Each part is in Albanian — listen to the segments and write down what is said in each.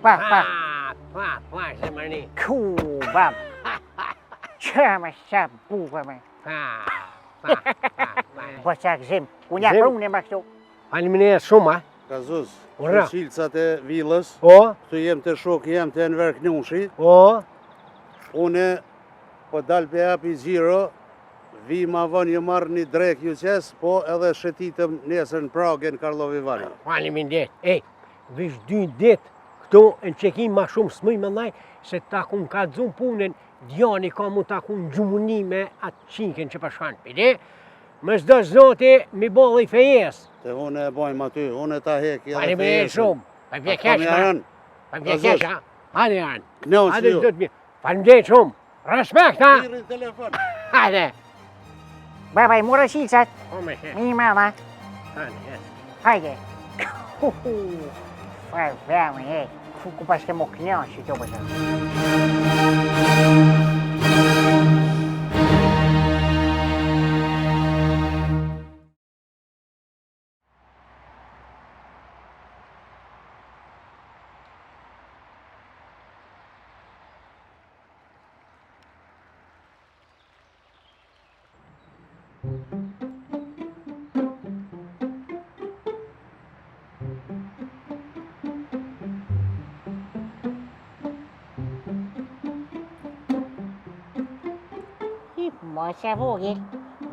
Pa, zemërni. Ku, bab. Që me qa buke me. Pa. Po qak zim, unë ja prune me këtu. Faleminderit shumë, a? Kazuz, Ura. qilcat e vilës, O, këtu jem të shok, jem të Enver Knushi, o, une po dal për japi gjiro, vi ma vën ju marrë një drek ju qes, po edhe shetitëm nesër në Pragë në Karlovi Vani. faleminderit. Vish 2 ditë këtu në qekim ma shumë s'mëj më ndaj, se ta kun ka dzun punën, djani ka mu ta kun gjumuni me atë qinken që përshkan. Pide, më zdo zoti mi bo dhe i fejes. Te une e bojmë aty, une ta heki edhe Faleminderit shumë. Pa vje kesh, pa vje kesh, ha? Hadi janë. Knau si ju. Faleminderit shumë. Respekt, ha? Mirë telefon. Hadi. Baba, i mora qilcat. O me she. Mi mama. Hadi. Hajde. Fai veme, ku pas ke mo knjashi të përshë.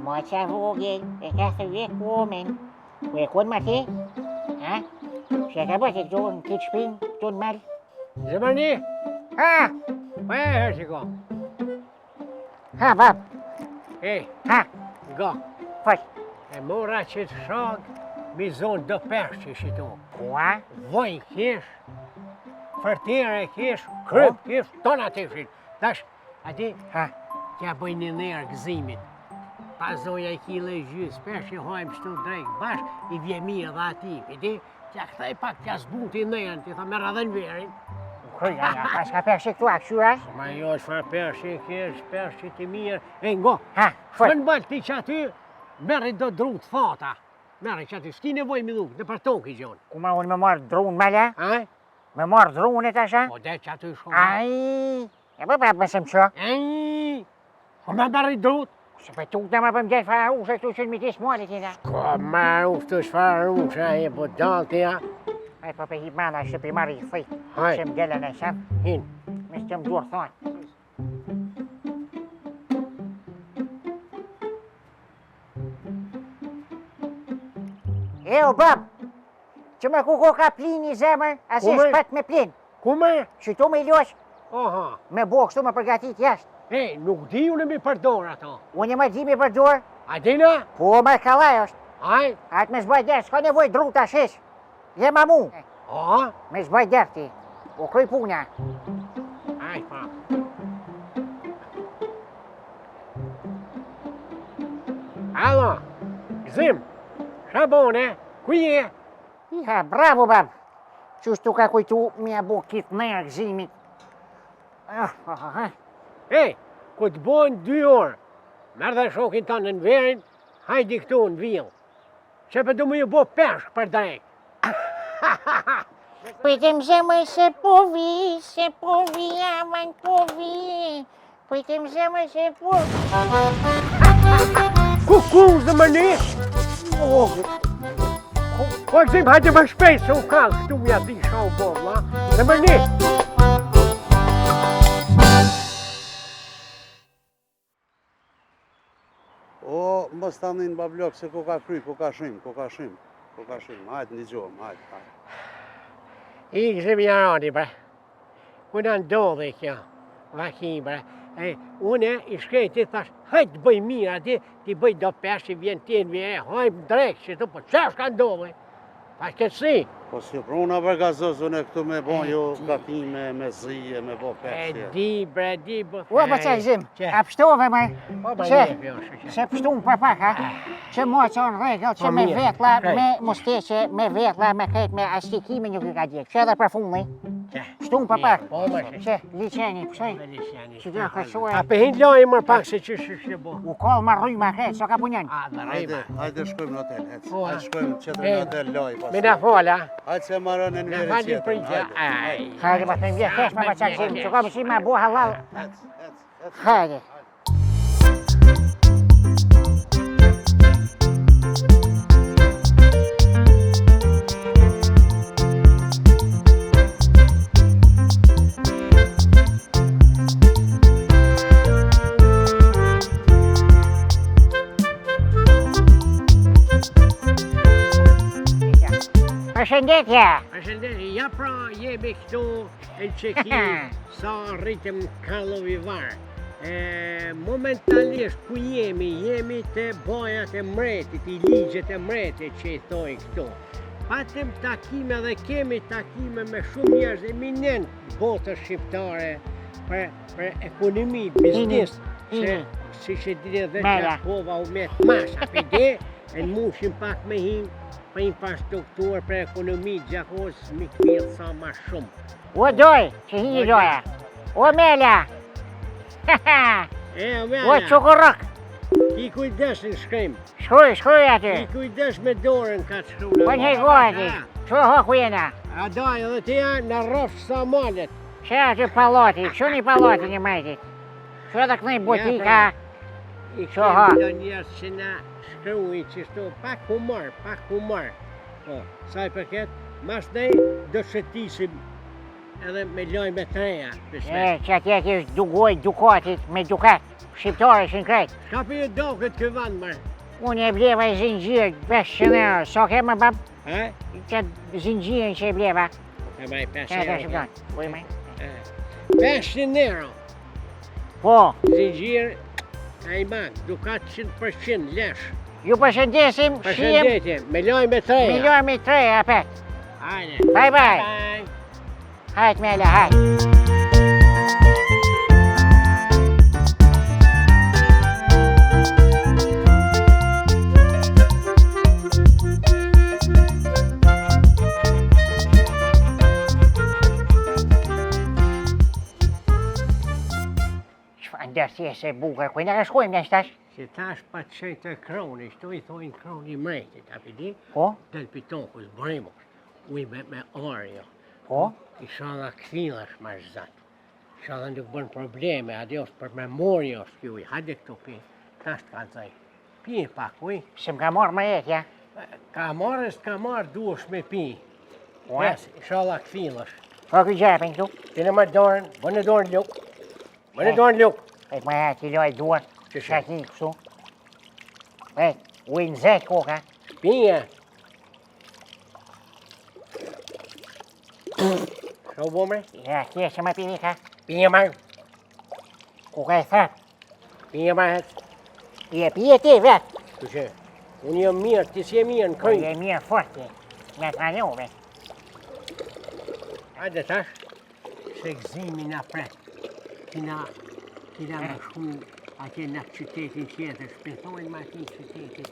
Moqa vogël, e ka të vjetë komen. Ku e kon ma ti? Ha? Që ka bëtë këtu në këtë shpinë, këtu në malë? Zemërni, Ha? pa e herë që ka. Ha, bab? Ha? Ga. Fëq? E mora që të shak, mi zonë dë peshqë që tu. Kua? Voj kish, fërtire kish, kryp kish, tona të shit. Tash, ati, Ha? kja bëj një nërë gëzimit. Pazoja i kile gjys, peshqë i hojmë shtu drejkë bashkë, i vje mirë dhe ati. Piti, kja këthej pak, kja zbuti nërën, ti tha me radhen verin. Kërja, pas ka peshë këtu a këshua? Ma jo është farë peshqë i kish, peshqë ti mirë. E ngo, Ha? Fëq? në balë ti që aty, merri do drut fata. Merri që aty, s'ki nevoj mi dhuk, në për tokë i gjonë. Ku ma unë me marrë drunë mala? Aj? Me marrë drunë e tasha? Po dhe që aty shumë. Ai, e po prapë mësëm që? Aj, po me merri drut. Se për tuk në ma për mgjetë fara ushe këtu që në mitis muali tina. Ko marrë uftë shfarë usha e po dalë të ja. Ai po për hipmana që për marrë i fëj. Haj. Që më gjellën e shamë, Hin. me së që më durë thonë. O bab, që me ku ko ka plini zemër, asë Kume? shpet me plin. Ku me? Që tu me losh, Aha. me bo kështu me përgatit jashtë. Nuk di unë mi përdor ato. Unë e më gjimi për dorë, A dina? po me kalaj është. Aj? Atë me zbaj derë, s'ka nevoj druta shish. Je ma mu, A? me zbaj derë ti. O kryj punja. Aj, pa. Alo, gzim, shabone, ku je? Iha, bravo bab. Qështu ka kujtu mi a bo kitë nërë gzimit. Ku të bojnë 2 orë, merë dhe shokin tonë në verin, hajdi këtu në villë. Që për du më ju bo peshk për drejk. Pojtem zemër se po vi, aman po vi. Pojtem zemër se po Ku zëmërni? Po gzim, hajde më shpejt, se u kalë këtu ja di shau bovla. Zëmërni! O, mos të anin bablok se ku ka kry, ku ka shim. Hajtë një gjohëm, hajtë. I gzim jarani, bre. Kuna ndodhe kjo, vaki, bre. Une i shkrejti thash, hajtë bëj mirë ati, ti bëj do peshë, vjen ti në vje, hajmë drejkë, që tu, po që shka ndodhe? Pa këtë si? Po si pruna për gazos, unë e këtu me bon ju gatime, me zije, me bo peshje. Di, bre, di, bo. Ua, po që gzim, Që? a pështove me. Po, ba Që? një pjo, shë. Se pështu më për pak, ha? Që mua që në regëll, që Po, me mirë, vetla, krejt. me musteqe, me vetla, me krejt, me ashtikime një ka djekë. Që edhe për fundi. Që? kështu më papar. Po, më shë. Se, liqeni, pësoj. Që dhe ka shuaj. A për hinë lojë më pak se që shë bo. U kollë ma rruj ma kretë, so ka punjan. A, dhe rejma. Hajde shkojmë në hotel, Po, hajde shkojmë qëtër në hotel, loj pas. Me na fola. Hajde se marrën në Na njëre falin qëtër, për gjë. hajde. Hajde, pas të mje kesh me pa qakësim, që kom si ma bu halal. Ec. Hajde. Përshëndetje. Përshëndetje, ja pra jemi këtu në Qeki, sa rritëm Karlovi Varë. Momentalisht ku jemi të bajat e mretit, I ligjet e mretit që I thojnë këtu. Patëm takime dhe kemi takime me shumë njerëz eminent botës shqiptare për ekonomi, biznis, si që dine dhe Gjakova u metë masha, pëjde, e në mushim pak me himë, për infrastrukturë, për ekonomi, Gjakovës mi këmilë sa ma shumë. O doj, që hi doja. O Mela. O O Qukurok. Ki kujdes në shkrim. Shkruj aty. Ki kujdes me dorën ka të shkru. Po një gojti. Që ho ku jena? A daj, edhe ti janë në rrëfë sa malet. Që aty paloti, që një paloti një majtit. Që edhe kënej botika. I Që ha? kemi do njerës që na shkrujnë që shtu pak humor. Po, saj përket, mas nej do shëtisim edhe me loj me treja. Që atje kështë dugoj dukatit me dukat. Shqiptare që në krejt. Shka për ju do këtë kë vandë, mërë? Unë e bleva i zingjirë 500 euro. So ke më bab? Që zingjirën që e bleva. E maj 5 Që euro. Kuj maj? 500 euro. Po. Zingjirë, a I mag, dukat 100% lesh. Ju përshëndesim, shiem. Përshëndetje, me loj me treja. Me loj me treja, apet. Hajde. Bye. Hajt Mela, hajt. Ndërësie se bukër, kuj në shkojmë në shtash? Se tash pa të qëjtë të kroni, shto I thojnë kroni mretit, api di? Po? Del pitokës, bremës, uj me orjo. Po? I shala këthilash ma zat. Shala nuk bën probleme, adi është për memori është kjo uj, hajde këtu pi, tash të kalzaj. Pi pak uj. Se më ka marrë më jetë, ja? Ka marrë, duesh me pi. Po? Shala këthilash. Po këj gjepin këtu? Ti në marrë dorën, bënë dorën luk. Bënë dorën luk. E të më jetë, ti loj duar. Që një këtu. E, uj në zetë koka. Pije. Shau bo mre? Ja, kje që më pini ka? Pije marrë. Koka e thërë. Pije marrë hetë. Pije ti vetë. Kushe, unë jam mirë, ti si e mirë në Po këj. je mirë fort ti. Me të ranjove. Hajde tash, se gzimi na pret. Kina me shku atje në qytetin tjetër, shpethojnë ma ati qytetit.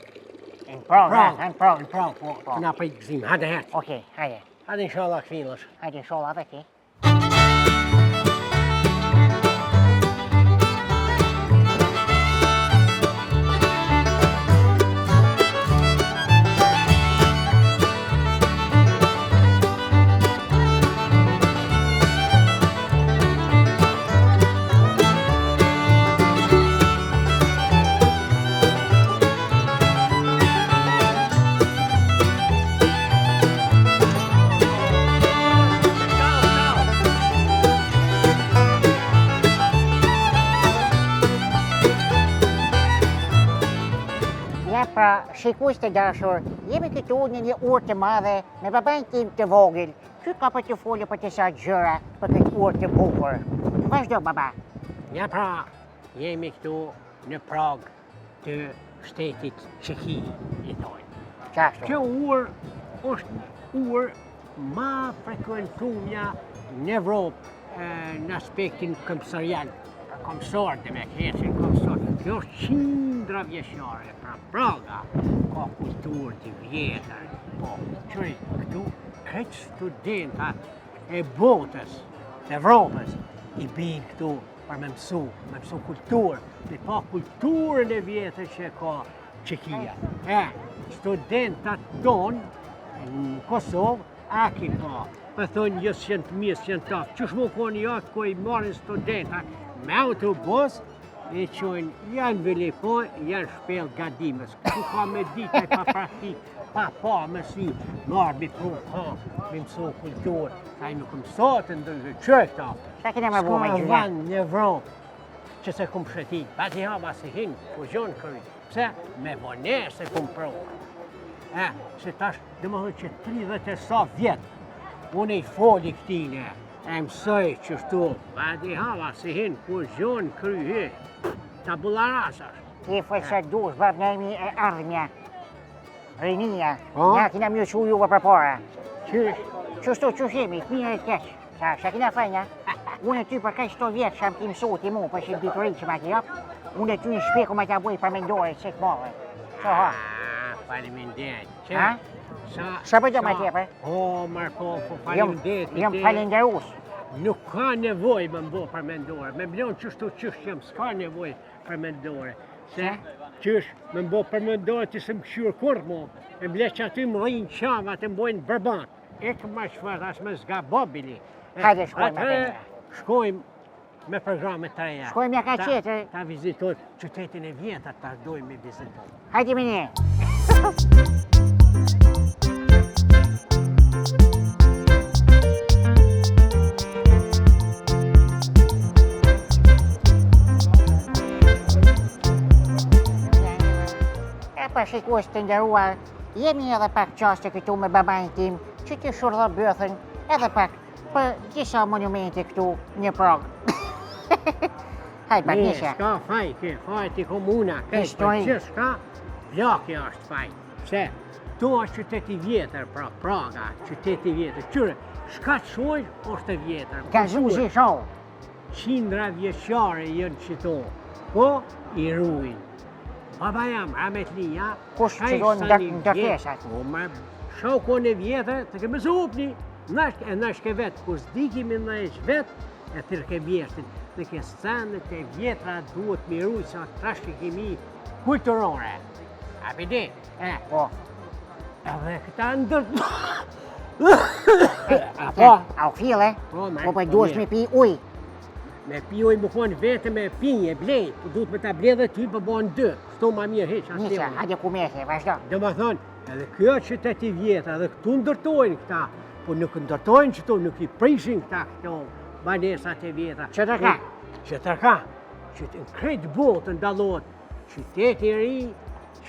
Në provë, në provë. Në provë, po. Na për gzim, hajde hetë. Okej, hajde. Hajde inshallah këfilësh. Hajde shola dhe ti. Pra, shikues të dashur, jemi këtu në një urë të madhe me babain tim të vogël. Ky ka për të folë për të sa gjëra për këtë urë të bukur. Vazhdo, baba. Ja pra, jemi këtu në Prag të shtetit Çeki, I thojnë. Qashtu. Kjo urë është urë ma frekuentumja në Evropë në aspektin këmsorial. Komsor dhe me kërëshin komsor. Kjo është qindra vjeqare, pra Praga ka kulturë të vjetër. Po, qëri, këtu kretë studentat e botës të Evropës, i binë këtu për me mësu kulturë, me pa kulturën e vjetër që ka Çekia. Studentat tonë në Kosovë, a ki pa. Për thonë jësë qënë të mirë, qënë tafë. Qësh më konë jatë ko i marrin studenta me autobus, e qojnë janë Velipoj, janë shpel gadimës. Këtu ka me ditë pa praktik, pa mësi, marrë mi prunë, mi mësu kulturë. Ka i nuk mësot në ndërgjë, që e këta? Sa kena me bu me Ska gjyre? vanë në Evropë që se kumë shëti. Pa ti hava se hinë, ku gjonë kërri. Pse? Me vone se kumë provë. Se tash, dhe më thë që 30 e sa vjetë, unë i foli këtine, e mësoj qështu. Pa ti hava se hinë, ku gjonë kërri. Tabularasash. Ti fëllë se dush, bab në emi e ardhmja. Rinia, Po? nga kina mjë që juve për para. Qysh? Qështu që shemi, këmija e të keqë. Sa kina fajnja? Unë e ty për kaj 100 vjetë që am ti mësu ti mu për shim diturit që ma ki jop. Unë e ty në shpeku ma tja buj për mendore që të mëllë. Që ha? Faleminderit. Ha? Sa për do ma tjepër? O, Marko, faleminderit. Jom falenderus. Nuk ka nevoj me mbo për mendore. Me mblon qështu qysh qëm, s'ka nevoj për mendore. Se qysh me mbo për mendore të se më këshur kur mo. Me ble që aty më dhejnë qava të mbojnë bërban. Ikë ma shfat, as me zga bobili. Hajde shkojmë me penja. Shkojmë me programet të reja. Shkojmë ja ka qeter. Ta vizitojmë qytetin e vjetër, ta dojmë me vizitojmë. Hajde me një. Pa shikues të nderuar, jemi edhe pak qaste këtu me babajnë tim, që të shurdhë bëthën edhe pak për disa monumente këtu një Pragë. Hajde, pak nisha. Ska faj, ke faj të komuna, ke Histori. që shka, vlakja është faj. Pse, to është qyteti vjetër, pra Praga, qyteti vjetër. Qyre, shka të shojnë është e vjetër. Gazuzi show. Qindra vjeqare jënë qëto, po i ruin. Baba jam, Rahmetlia, Kush që do në ndërtesat? O, ma shokon e vjetër, të ke mësë upni. Nash ke vetë, kur s'dikimi në eq vetë, e tërë ke bjeshtin. Dhe ke scenët e vjetra duhet miru sa trashëgimi kulturore. A pidi? Po. Edhe këta ndërt... Au file, Po, ma, po për po, duesh mirë. me pi uj. Me pijoj më konë vete me pinje, blej, po duhet me ta ble dhe ty për bënë dë. Shto ma mirë heq, asë Nisha, hajde ku meshe, vazhdo. Dhe më thonë, edhe kjo qyteti vjetra, edhe këtu ndërtojnë këta, po nuk ndërtojnë qëto, nuk i prishin këta këto banesat e vjetra. Që të ka? Që të ka, që të në krejtë botë ndalot, qyteti ri,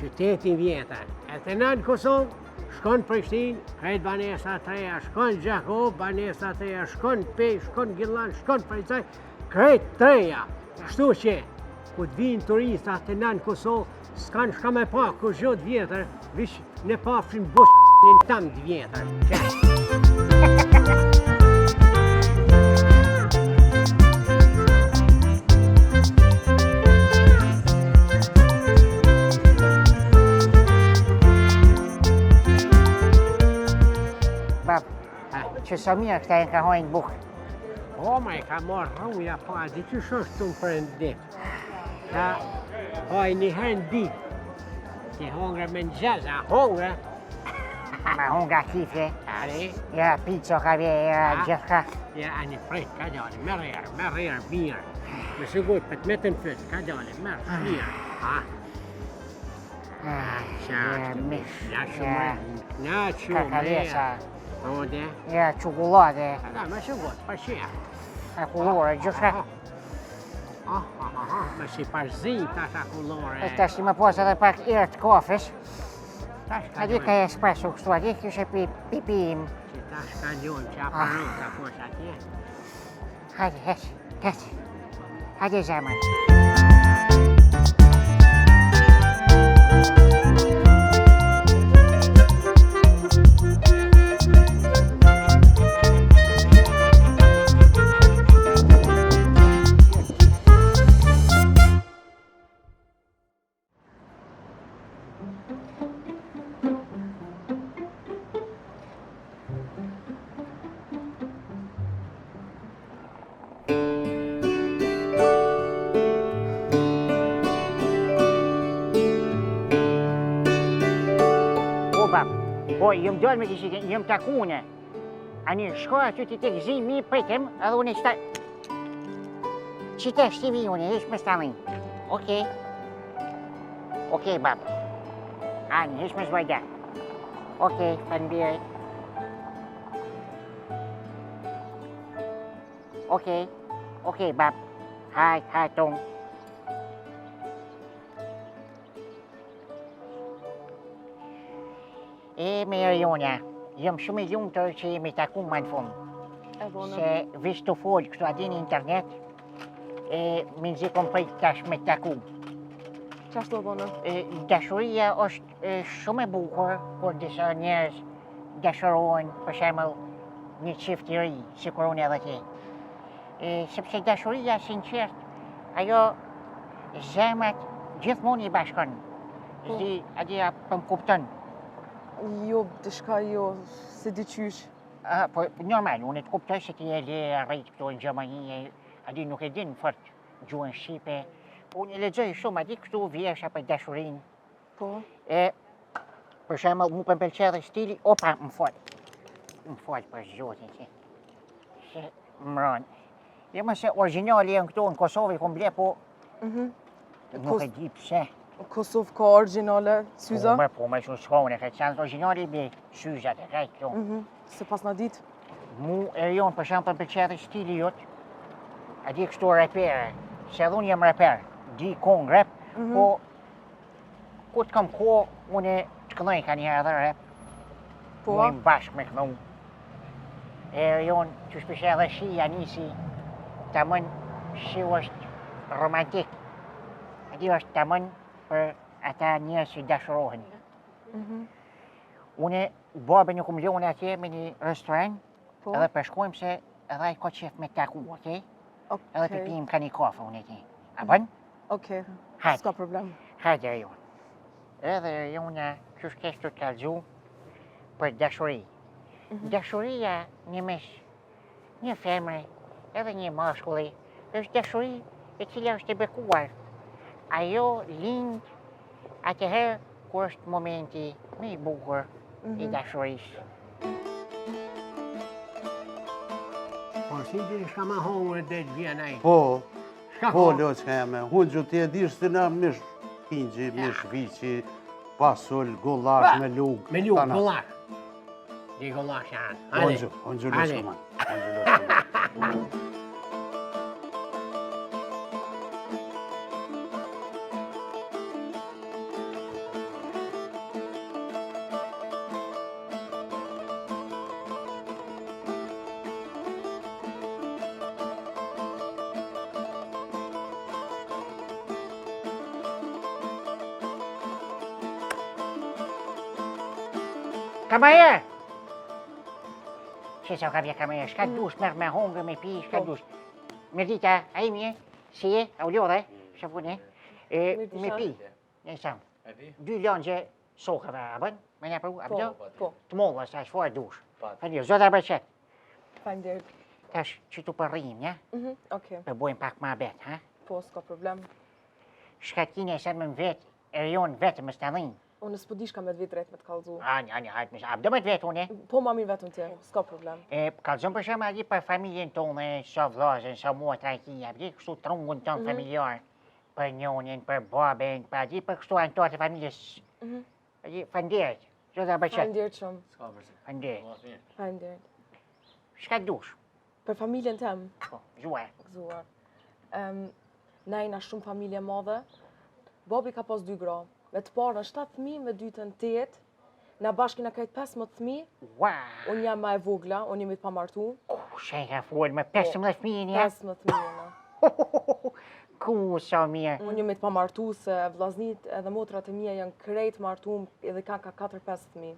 qyteti vjetra. E të në Kosovë, shkon Prishtinë, krejtë banesat të reja, shkon Gjakov, banesat të reja, shkon Pej, shkon Gillan, shkon Pajcaj, krejtë të reja. Kështu që, ku të vinë turistat të në Kosovë, s'kan shka me pa kur gjot vjetër, vish ne pafshin në tam të vjetër. Bab, që së mirë këta e ka hojnë bukë. O, ma e ka marrë rruja, po, a di që shështë të më përëndi. Ta hoj një herë në ditë, ti hongre me në gjezë, a hongre? Ma hunga kife, Ari, ja pizzo ka vje, ja gjithka. ja, a një prejtë, ka gjallë, merë rrë, mirë. Me sigur, për të metën fëtë, ka gjallë, merë, shmirë. Ha? Ja shumë, Kakavesa, O, de? ja čokolade, Da, me sigur, pa shia. a kulore, gjithka. Me si parzi ta kullore. E tash ti më pas edhe pak erë të kafes. Tash A di ka espresso kështu, a di kështë pipim. Që tash ka gjojmë që aparon ka posh atje. Hajde, heq. Hajde zemër. Po, jëm dojnë me kishike, jëm takune. Ani shko aty ti tek zi, mi pritem, edhe unë qëta... Qite shtivi unë, ish me stalin. Okej. Okej, bab. Ani, ish me zvajda. Okej, faleminderit. Okej, bab. Haj, tong. Mirionja, jam shumë i lumtur që jemi taku më në fund. Se vish të folë kështu aty në internet, më nxikon prej tash me taku. Qashtu bona? Dashuria është shumë e bukur, por disa njerëz dashurohen, për shembull, një çift i ri, sikur unë edhe ti. Sepse dashuria sinqert, ajo zemrat gjithmonë i bashkon. Zdi, adia për më kupton. Jo, dishka jo, se di qysh. Po, normal, unë të kuptoj se ti e le rrit këtu në Gjermani, adi nuk e din fort gjuhën shqipe. Unë e lexoj shumë, adi kështu vjesha për dashurinë. Po? Për shembull, mu për pëlqej edhe stili, opa, më fal për zotin që. Se mron. Jo më se origjinali janë këtu në Kosovë kom ble, po nuk e di pse. Kosovë ka origjinale, syza? Po, me shumë shkone, ka qenë origjinali me syzat e kaj këtu. Se pas na dit? Mu e jonë, për shembull, për pëlqej edhe stili jot. A di kështu rapere, se edhe unë jam raper, di kong rap, po ku të kam ko, unë të këndoj ka njëherë edhe rap. Po? Mujmë bashkë me kënu. E jonë, që shpeshe edhe shia nisi, të mënë shi është romantik. A di është të mënë për ata njerëz që dashurohen. Unë babën nuk më lënë atje me një restoran, edhe përshkojmë se edhe ai ka qef me taku, okej? Edhe të pijmë ka një kafe unë e ti. A bën? Okej, s'ka problem. Hajde e jonë. Edhe jonë që shkesh të kalzu për dashuri. Dashuria një mes një femre edhe një mashkulli është dashuri e cila është e bekuar. Ajo lind atëherë kur është momenti më i bukur i dashurisë. Po si di shka ma hongër dhe të vjen ai. Po, Shka po, hongër? loqë jeme. Unë që ti e dish të na mish pingjë, mish vici, pasull, gullash me lugë. Me lugë, gullash. Di gullash janë. Unë gjë loqë man. Kamajer! Që sa ka vje kamajer, shka dush merë me hongër, me pi, shka dush. Mirdita, a i mje, si e, a u ljodhe, shafune, me pi. Një sam, 2 lëngje sokëve, a bën, me një pru, a bëdo? Po. Të mollë, sa shfarë dush. Falio, zotë a bërqet. Faleminderit. Tash, që tu përrim, ja? Okej, Për bojmë pak ma bet, ha? po, s'ka problem. Shka tine se më vetë, e jonë vetë më stalinë. Unë s'po dish ka me të vit drejt me të kallzu. Ani, hajtë më shë, abdo me të vetë une. Po ma mirë vetëm ti, s'ka problem. Kallëzëm për shemë adi për familjen tonë, sa vllazën, sa motra e kia, adi kështu trungun tonë familjar, për njonin, për babën, për adi për kështu antarë të familjes. Adi, fanderit, që dhe bërqet. Faleminderit shumë. Fanderit. Faleminderit. Shka dush? Për familjen tem, Po, zuar. gëzuar. Na jena shumë familje madhe. Babi ka pas 2 gra. Me të parën 7 fëmijë, me dytën 8. Na bashkë na krejt 15 fëmijë. Ua, Unë jam ma e vogla, unë jemi të pamartu. shë ka folë me 15 fëmijën, ja? 15 fëmijë na. Ku sa mirë. Unë jemi të pamartu se vllaznit edhe motrat e mia janë krejt martu edhe ka 4-5 fëmijë.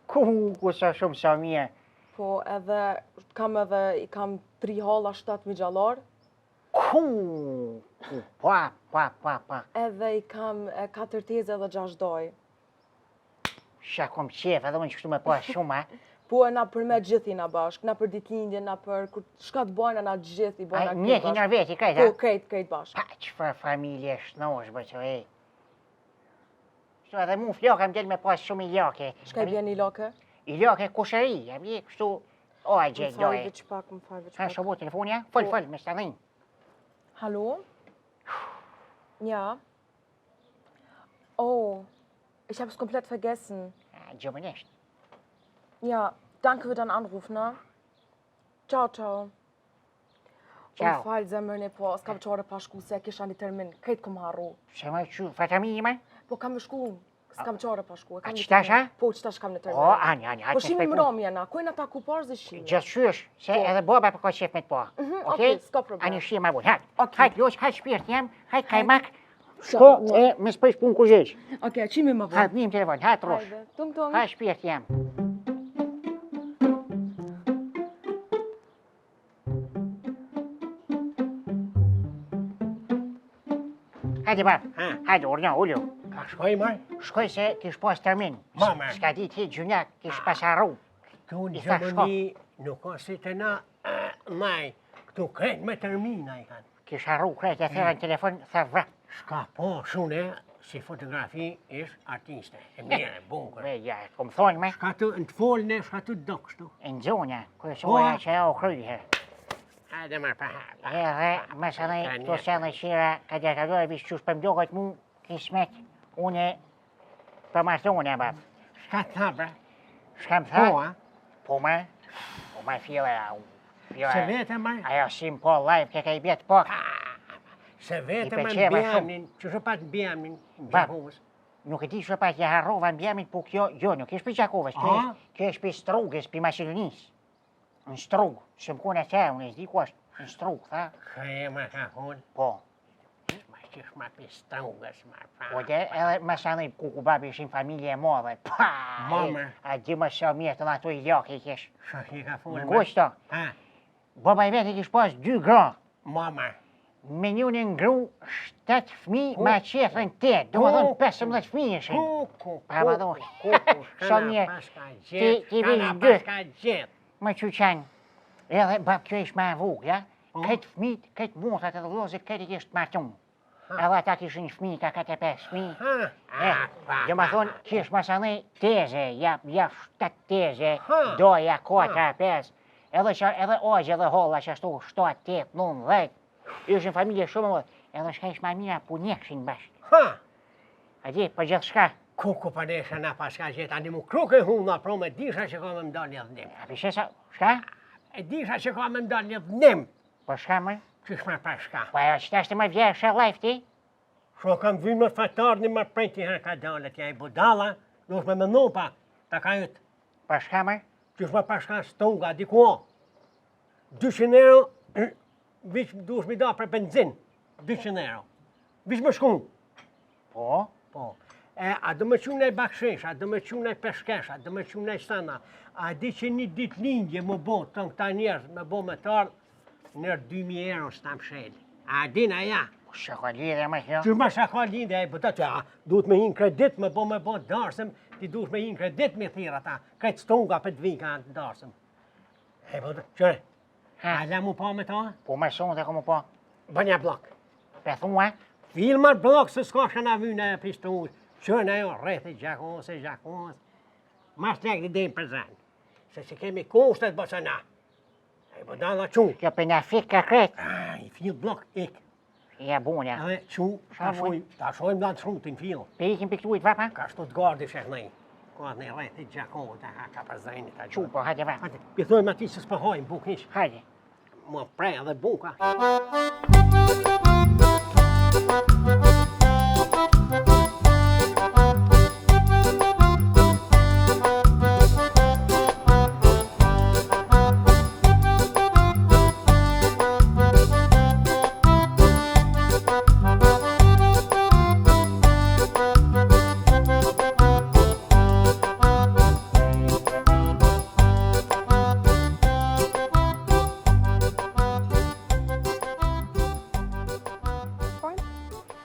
Ku sa shumë sa mirë. Po edhe i kam 3 halla 7 migjallar. Ku, pa. Edhe i kam 4 teze dhe 6 doj. Shë kom qef, edhe unë që kështu me pas shumë, ha? Po e na për me gjithi na bashk, na për ditëlindje, na për shka të bojna na gjithi, bojna Një ki nërë veti, krejt, Po, ha? krejt bashk. Pa, qëfar familje shnosh, bë që e. kështu edhe mu flokë më del me pas shumë i lake. Shka I bjen I lake? I lake kushëri, jam je kështu, o a gjë dojë. Më falë veç Ha, pak. shobu telefonja? Fol, me shtadhin. Hallo? Ja. Oh, ich habe es komplett vergessen. Gjëmënisht. Ja, danke für deinen Anruf, ne? Ciao, ciao. Ciao. Më falë zemrën e po, s'kam qore pa shku se kisha një termin, krejt kom harru. Se më që fatami ime? Po kam më shku, s'kam qore pa shku. A qëtash, ha? Po, qëtash kam në termin. O, Anja, Po shimi më romi jena, kujna ta kupar zë shimi. Gjëshysh, se edhe baba për ka qef me të po. Okej, s'ka problem. Ani shima bu, hajt. Okej. Hajt, loq, hajt shpirt jam, hajt kajmak. Shko e me s'pësh pun ku gjeq. Okej, qimi më vonë. Hajt njim telefon, hajt rosh. Hajde, tung. Hajt shpirt jam. Hajde bab, hajde urna, ullu. Ka shkoj marë? Shkoj se kish pas termin. Mama. S'ka dit hit gjunjak, kish pas harru. Këtu në I tha, Gjermani nuk ka si të na, maj, këtu krejt me termina I kanë. Kish harru krejt e thera në telefon, tha vrap. Shka po shune, si fotografi ish artiste. E mire, bunkër. Ve, ja, kom thonë me. Shka të në të folne, shka të do kështu. Në zonja, kërësoja që e o kryhe. Hajde marë pa hala. Edhe, mësënej, to se në shira, ka djerkadore, vish qush për mdokët mu, kismet, une, për martone, bab. Shka të tha, bre? Shka më tha? Po, a? Po me? Po me fjele, Se vete marë? ajo sim po live, ke ka I bjetë po. Se vete I marë pëlqeva në shumë. bjamnin, që shë pat bjamnin, në Bab. Gjakovës. Nuk e di që pas ja harrova në bjemit, po kjo, jo, nuk ish për Gjakovës, kjo ish për Strugës, për Masilonis. Në Strugë, që më kone të unë, e s'di ku është, në Strugë, tha? Ka e ma ka thonë, Po. ma qish ma për strungës, marë pa. Po dhe edhe më sanoj kuku babi ishin familje e madhe. Pa! Mama. A di më sa mirë të në ato I lake I kesh. Shka ki ka thonë, Në gushto. Ha, Baba I vetë I kish pas 2 gra. mama. Me njën e ngru 7 fmi, ma qefën 8. Do më thonë 15 fmi ishin. Kuku, Pa ma do. Sa mirë. Ti Ti vesh vesh dy. paska gjithë. Më që qanë. Edhe bab kjo ish ma vuk, ja? Po. Këtë fmit, këtë motat edhe lozit, këtë I kishtë martun. Edhe ata kishin fmi, ka 4-5 fmi. Dhe më thonë, kish më sanej teze, ja 7 teze, doja 4-5. Edhe ogje edhe holla që ashtu 7-8-9-10. Ishin familje shumë më, edhe shka ish ma mira punjekshin bashkë. Ha, A di, për gjithë shka. kuku për desha na paska gjithë, ani mu kruke huna, pro me disha që ka me mda një dhënim. A për shesa, shka? E disha që ka me mda një dhënim, Po shka më? që shma paska. Po ajo që tashtë më vjerë shë live ti? Shro kam vynë më fatar një më prejti her ka dalet, ja I budala, du shme me nu pa, ta ka jëtë, Po shka më? që shma paska stonga, dikua. 200 euro, vish du shmi da për benzin, 200 euro. Vish më shkun. Po? Po. A do me qunë e bakshesh, a do me qunë e peshkesh, a do me qunë e sana. A di që një ditë lindje më bo, të në këta njerës me bo me tarë, nërë 2000 euro s'ta më sheli. A din aja? Shë ka lidhe më kjo? Që ma shaka lindje, e bëta që duhet me hinë kredit me bo darsëm, ti duhet me hinë kredit me thira ta, këtë stonga për të vika në darsëm. E bëta, qëre, a le mu pa me ta? Po më sonë të komu po? Bënja blok. Pe thua? Filmar blok se s'ka shana vyna e pistonës. Qërën ajo rreth e gjakos. Mas nek një dejmë për zanë. Se që kemi kushtet bësa na. E bëdalla qunë. Kjo për një fik ka kretë. I fil blok ik. Ja bunja. Edhe qunë, ta shojmë da të shrutin fil. Pe ikim për këtuit vapa? Ka shtu të gardi sheknej. Ka atë një rreth e gjakos, ka për zajnit. Qu po, hajde va. Hajde, pithojmë ati se s'pëhojmë buk ish. Hajde. Mua prej edhe buka.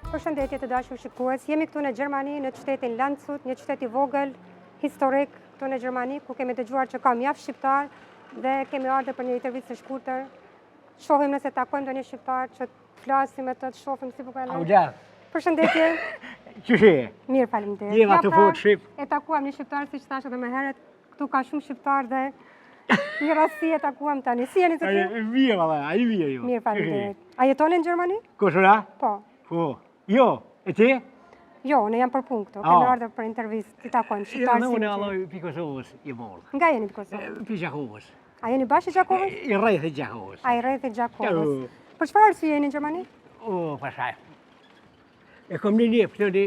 Përshëndetje të dashur shikues, jemi këtu në Gjermani, në qytetin Landshut, një qytet I vogël, historik këtu në Gjermani, ku kemi dëgjuar që ka mjaft shqiptar dhe kemi ardhur për një intervistë të shkurtër. Shohim nëse takojmë ndonjë shqiptar që të flasim me të shohim si po kalon. Aullar. Përshëndetje. Qëshe? Mirë, faleminderit. Jeva të pra, fort shqip. E takuam një shqiptar, si që thashë edhe më herët, këtu ka shumë shqiptar dhe një rasti e takuam tani. Si jeni të ty? Mirë, valla, a i mirë jo. Mirë, faleminderit. A jetoni në Gjermani? Koshura? Po. Po. Jo, e ti? Jo, ne jam për punë këtu. Kemi ardhur për intervistë, ti takojmë shqiptarë si Unë më alloj pi Kosovës i morë. Nga jeni për Kosovë? Pi Gjakovës. A jeni bashkë Gjakovës? I rrejtë Gjakovës. A i rrejtë Gjakovës. Për çfarë arsye jeni në Gjermani? O, pasaj. E kom një njëpë të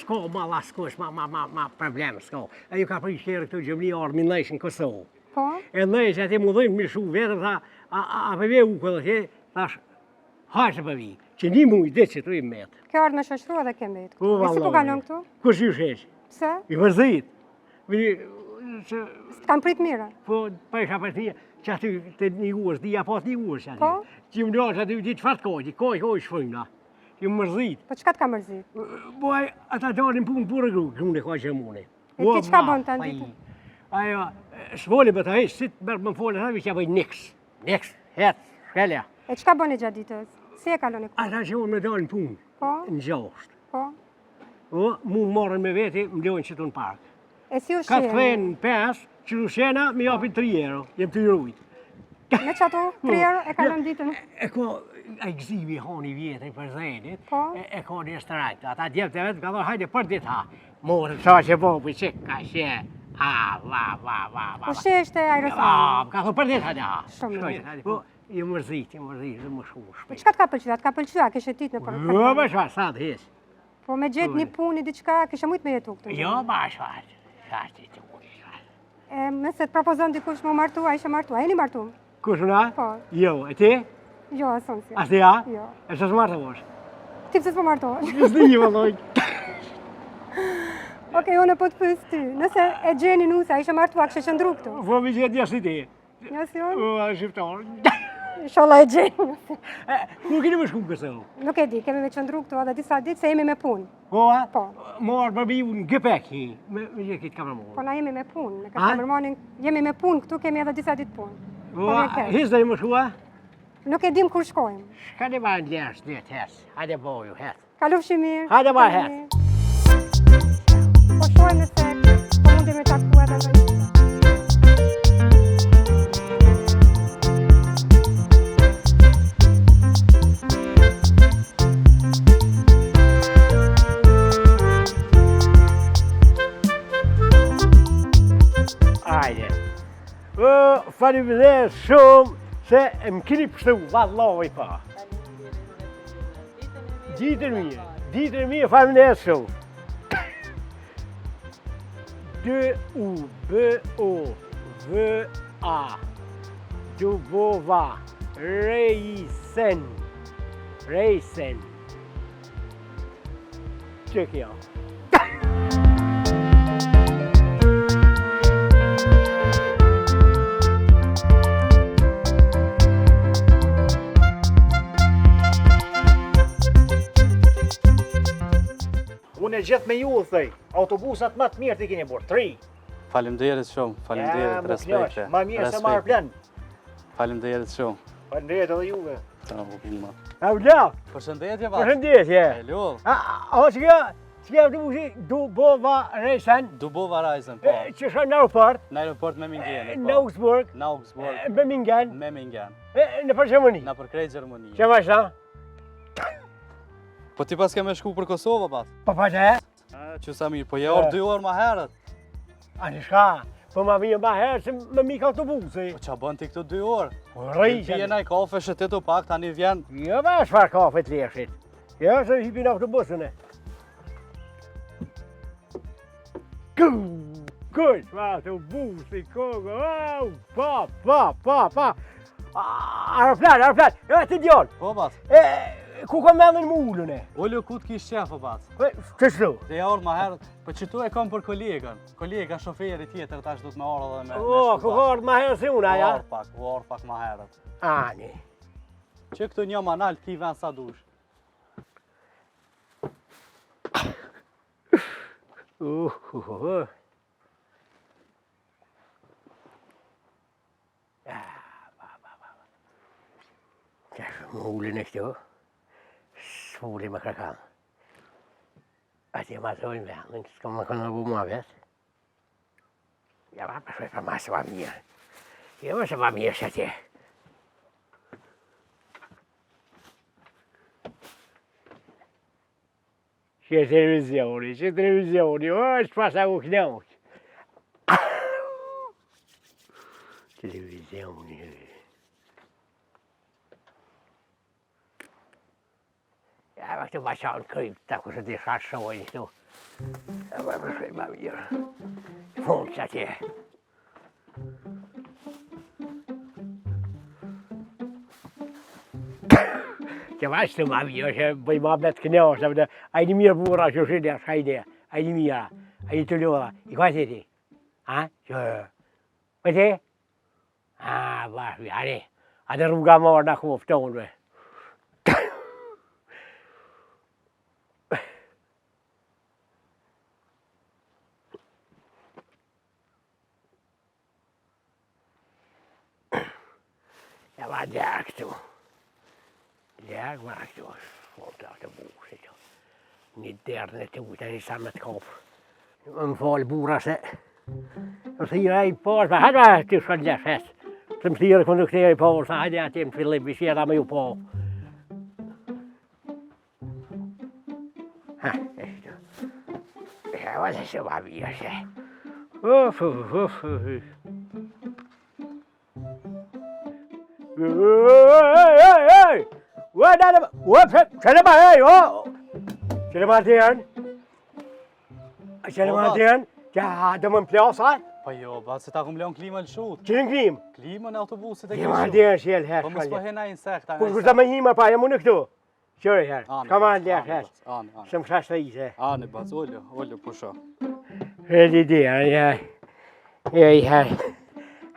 s'ko ma la s'kosh, ma problem s'ko. E ju ka për i shterë këtu gjëmni orë mi nëjshë në Kosovë. Po? E nëjshë ati mu dhëjmë mi shu vetëm, tha, a përve u këllë që, thash, hajtë përvi, që një mujë dhe që të i metë. Kjo ardhë me shështrua dhe kemi këtu. O, E si po kalon këtu? Kush ju shesh? Pse? I vërzit. Kam prit mira. Po, pa isha për të një, që aty të një uës, dhja pas një uës që aty. Po? Që më ndosh aty di qëfar të koj shfëjna. Që më mërzit. Po çka të ka mërzit? Po, ata dalin punë pure gru, këmune ka që mune. E ti çka bën të nditu? Ajo, s'voli për të hejsh, si të mërë më folë, ta vi që bëj niks. Niks, hetë, shkelja. E çka bën e gjatë ditës? Si e kaloni këtu? Ata që unë me dalin punë, Po? në gjashtë. Po? O, mu marrën me veti, më lojnë që të në park. E si u Ka të shjeni? thënë 5, që rushena, mi japin 3 euro, jem të jurujt. Me që ato 3 euro e kalon ditën? E ka, a i gzimi hani vjetën për zënit, Po? e ka një restorant. Ata djepë të vetë, ka thonë, hajde për ditë ha. Morë, sa që po, për që ka she, ha, va. Po sheshte aerosani? Ka thonë për ditë hajde ha. Shumë mirë. Po, i mërzit, dhe më shumë Po shpejt. çka të ka pëlqyer? Të ka pëlqyer, a kishe ditë në për? Jo, ma shfa, sa të hesh. Po me gjetë një punë, diçka, kishe mujtë me jetu këtu? Jo, ma shfa, sa të të E me se të propozon dikush më martu, a ishe martu? A jeni martu? Kush una? Po. Jo, e ti? Jo, e sonë si. Ashtë ja? Jo. E së smartë vosh? Ti pse s'po martohesh? Nësë një vëlloj. Okej, unë po të pyes ty. Nëse e gjeni nusa, ishe martu, a kishe qëndru këtu? Po mi gjithë një si ti. Jo si unë? O, a shqiptarë. Inshallah e gjeni. Ku keni më shku kësë? Nuk e di, kemi me qëndru këtu edhe disa ditë se jemi me punë. Po, a? Po. Morë për biu në gëpek, me gjithë kitë kamerë Po morë. na jemi me punë, me A? kamermanin, jemi me punë këtu, kemi edhe disa ditë punë. Po, me keq. hisë dhe më shua? Nuk e dim kur shkojmë. Shka ne ba në lërës dhe të hesë? Hajde boju, hesë. Kalofshi mirë. Hajde ba, Kalofshi het. mirë. Po shojmë nëse po mundi me taku edhe në një. Hajde. Faleminderit shumë se më keni pështu, vallahi pa. Ditën mirë, faleminderit shumë. D-U-B-O-V-A Dubova Reisen. Që kjo? Unë e gjithë me ju u thëj, autobusat më të mirë të keni bërë, 3. Faleminderit shumë, faleminderit, respekte. Ma mirë se marë plan. Faleminderit shumë. Faleminderit edhe juve. Ciao, Puma. Avla, Përshëndetje, valla. përshëndetje. Hello. O që kjo autobusi Dubova Reisen, Dubova Reisen, po. që shë në aeroport, Në aeroport Memmingen, në po. Augsburg, Në Augsburg, Memmingen, Memmingen. në për Gjermani. Në përkrejt Gjermani. Që ma shta? Po ti pas ke me shku për Kosovë, pas? Po pa që? Që sa mirë, po je orë 2 orë ma herët. A në shka? Po ma vijë ma herë që më mik autobusi. Po qa bën ti këto 2 orë? Rëj Ti jena i kafe shëtetu pak, tani vjen. Jo ba shfar kafe të leshit. Jo se hipin autobusën e. Kush ma autobusi, kogo, pa. Aeroplan, të djonë. Po, pas? Ku ka me në ullën e? Ollu ku të kish qefë, pas? Që shlu? Dhe ja orë ma herët, po që tu e kom për kolegën. Kolega shoferi tjetër tash du të me orë dhe me Ku ka orë ma herë si una, ja? Orë pak ma herët. Ani. Që këtu një manal ti ven sa dush. Që shë më ullën e këtu. Së ullën më krakam. Atje ma thojnë vendin, s'ka më kënë bu ma vetë. Ja va përshoj për ma se va mirë. Jo më se va mirë që atje. Që televizioni, o, është pasa u knauq. Televizioni. Ja, ma këtu ma qanë kryp, ta ku se di shatë shojnë këtu. Ja, ma përshoj ma mirë. Fund që atje. Që vashtë të ma mirë, që bëj ma betë knauq, a i një mirë bura që shënja, shajde, a i një mira, a i të ljoda. I ka të ti? Ha? Që? Për ti? Ha, bashkë, ani. A të rruga marë në koftonë, be. Ja, ma djerë këtu. Djerë ma këtu, fonte atë bushë që. Një djerë në të ujtë, një sa me të kopë. Më falë bura se. Më thira i parë, ma hajde të shënë gjashes. Se më thira konduktera i parë, sa hajde ati më fillim, bishjera me ju po. Ha, eshte. Ja, ma se se ma mirë se. Uf. Hey! Qële ma tjenë? Qële ma tjenë? Qa dhe më në plasa? Po jo, ba, se ta kum leon klimën shut. Qële në klim? Klimën e autobusit e Qële klim ma shut. tjenë shjelë herë. Po mos po hena insekta. Po shkuta me hima pa, jam unë këtu. Qërë herë, ka ma në lehë herë. Anë. Se më shashtë të ise. Anë, baz, ollo, po sho. Redi dia, ja,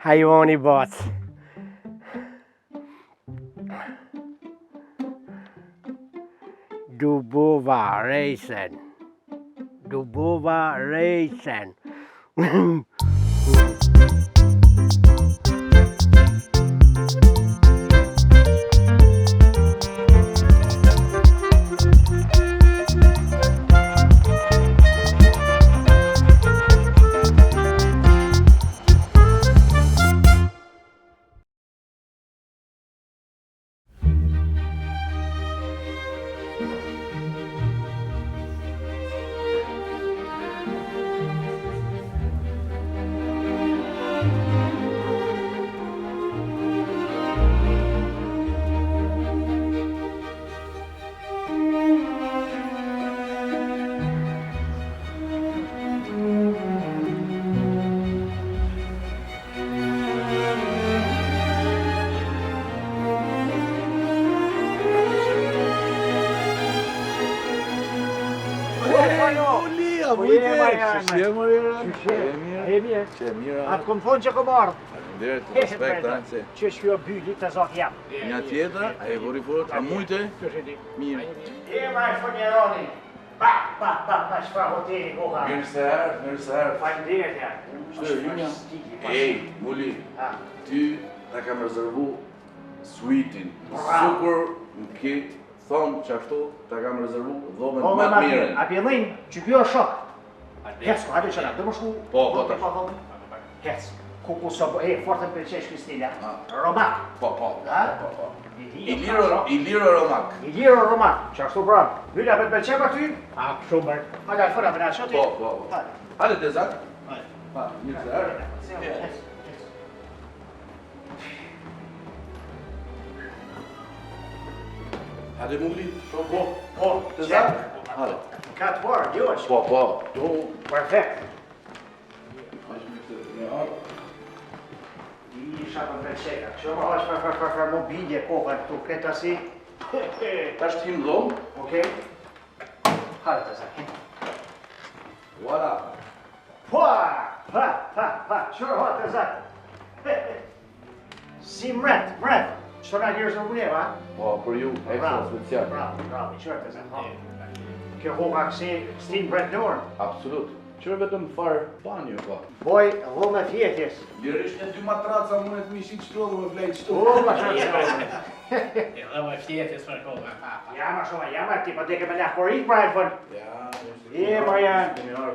hajoni batë. Dubova rejsen. Atë kom thonë që kom ardhë. Faleminderit, respekt, anse. Që shkjo byli të zot jam. Një tjetër, a e vori fort, a mujte? Mirë. Ma e shfonjeroni. Ba, shfa hoteli koha. Mirë se herë. Faleminderit ja. Shtë, Junja? Ej, Muli, ty ta kam rezervu suitin. Sukur në kitë, thonë që ashtu ta kam rezervu dhomën më të mirën. A pjellin, që kjo është shok. Hec, hajde që na, dhe më shku. Po, tash. Hec, ku së bo, fortën për qesh Kristina. Romak. Po. I Iliro Romak. Iliro Romak, që ashtu pra. Hylla për të pëlqen për ty? A, shumë bërë. Hajde, fëra për në qëti. Po. Hajde të zak. Pa, mirë se herë. Hajde Muli, shumë Po, të zak. Hajde. Ka të parë, gjosh. Po. Perfekt. Hajde mirë se në arë. I shapën për qeka. Që më hajsh për mobilje koha këtu, këtë asi. Ta është tim dhomë. Okej. Hajde të zaki. Voilà. Pa, qërë hajde të zaki. Si mret. Që nga gjërës në buleva? Po, për ju, ekstra special. Bravo, qërë të zaki. Kjo koha kësi stin bret në orë. Absolut. Qërë vetëm farë banjo, pa. Boj, dhume fjetjes. Lirisht e 2 matraca më të mishit qëtu dhe më flejt qëtu. O, ma shumë. Edhe më fjetjes për kohë. Jama shumë, jama ti po deke me leh korit pra e të fën. Ja, Po janë.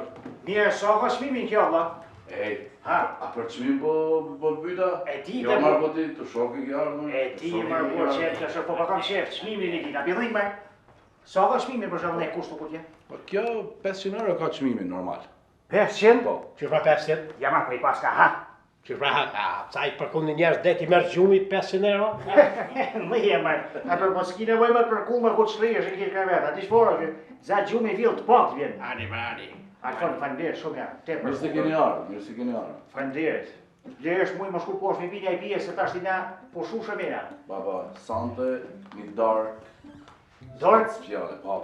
Mirë, sa ka shmimin kjo, vlla? Ej, Ha? a për qmim po byta? E di Jo të marrë po ti të shoki kjarë, më. E ti marrë po qef, të shë, po kam qef, shmimin e kita, bidhim me. Sa ka shmimin për shumë ne kushtu ku tje? Po kjo 500 euro ka qmimin normal. 500? Po. Që pra 500? Jama po i pas ka ha. Që pra, sa i përkundin njerës dhe ti merë gjumi 500 euro? Më jema, a për po s'ki nevoj me për kull me ku të shtrijesh e kirë ka vetë, ati shpora që za gjumi vill të pak të vjen. Ani, ani. A të fanderit shumë ja, te për Mirë se keni arë, mirë se keni arë. Fanderit. Lesh muj më shku poshtë me vinja i pije se tash ti na po shushë mena. Baba, sante, një dark, Dorë? spjale, pa.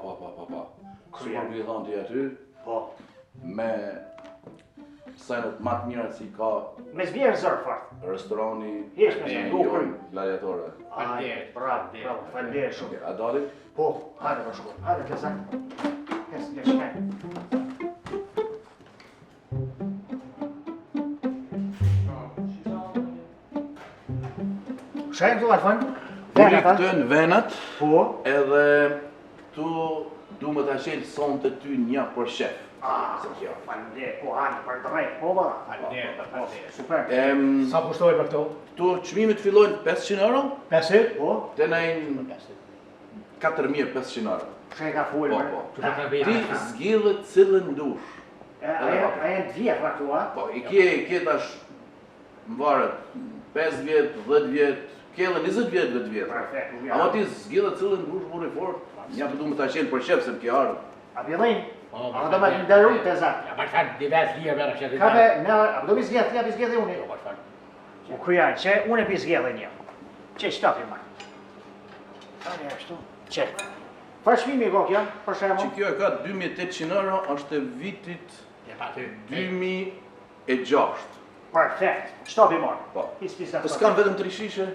Kërë janë? më vjen ti aty, Po. me sajnët ma të mira si ka Me zbjerë zërë fort. restorani Hish me zërë, dukër. gladiatore. Ai, bravo, fanderit shumë. A dalit? Po, hajde më shku, hajde të zak. Hes, një shkaj. Shajmë të alfën? Uli këtë në venat, Po. edhe tu du më të qelë son të ty një për shef. Se kjo, fanderit, po hanë, për drejt, po ba. Super. Sa kushtoj për këto? Tu qmimit fillojnë 500 euro, 500? Po, të nejnë 4500 euro. shaj ka full, Po, mërë. po. Që pra Ti zgjidhet cilën dush. A janë të vjetë, pra këtu, a? Po, i kje tash më varet 5 vjet, 10 vjet, kjellë 20 vjet, 10 vjet. Perfekt, u Ama vjetë. ti zgjidhet cilën dush burri fort, një për du më ta qenë për shef se më kje ardhë. A bjellin? Po, A do me të ndërru të zak. Ja, për shfarë divers lirë mërë që të Ka me, a do mi zgjedh, ja mi zgjedh e unë. Për shfarë. U kryan, që unë e pi zgjedh e një. Që shtapi ma. Tani ashtu. Që. Për shmimi ko kjo, për Që shemë. kjo e ka 2800 euro, është e vitit Ja, pa ty. 2006. Perfekt. Shtapi marë. Po. Pisa. Po s'kam vetëm 3 shishe?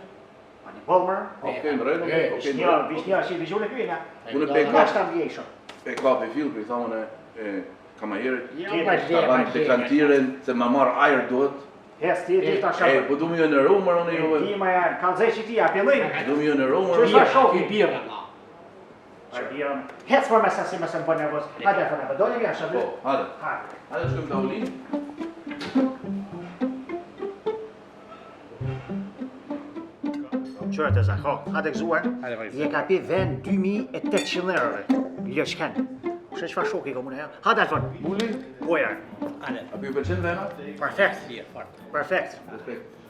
A një bolmër. Okej, në rregull, okej, në Vishnja, rregull. vishnja, që i vizhune kyjna. Unë Ja, pe Nga ka, shtam vjeshëm. pe ka pe fill, për i thamën e kamajerit. Ja, Ti pa e Ka banë dekantiren, se ma marë ajër duhet. Hes ti ta E, shumë. po du më jo në rumër, unë juve. Ti ma janë, kalzej që ti, a pjellin. Du më jo në rumër. Që shfa shoki? Ki birë, ma. Hec për me sa si me se më bë nervoz. Hajde, fërne, për dojnë vja, shabu. Po, hajde. Hajde. Hajde shkëm të avlin. Qërë të zakë, hajde gëzuar. Hajde, vajzë. Je ka pi vend 2800 eurove. Lëqken. Shë qëfar shoki komune, ja? Hajde, Alfon. Muli, Po janë. Ale, a pi përqen vena? Perfekt. lirë, fort. Perfekt.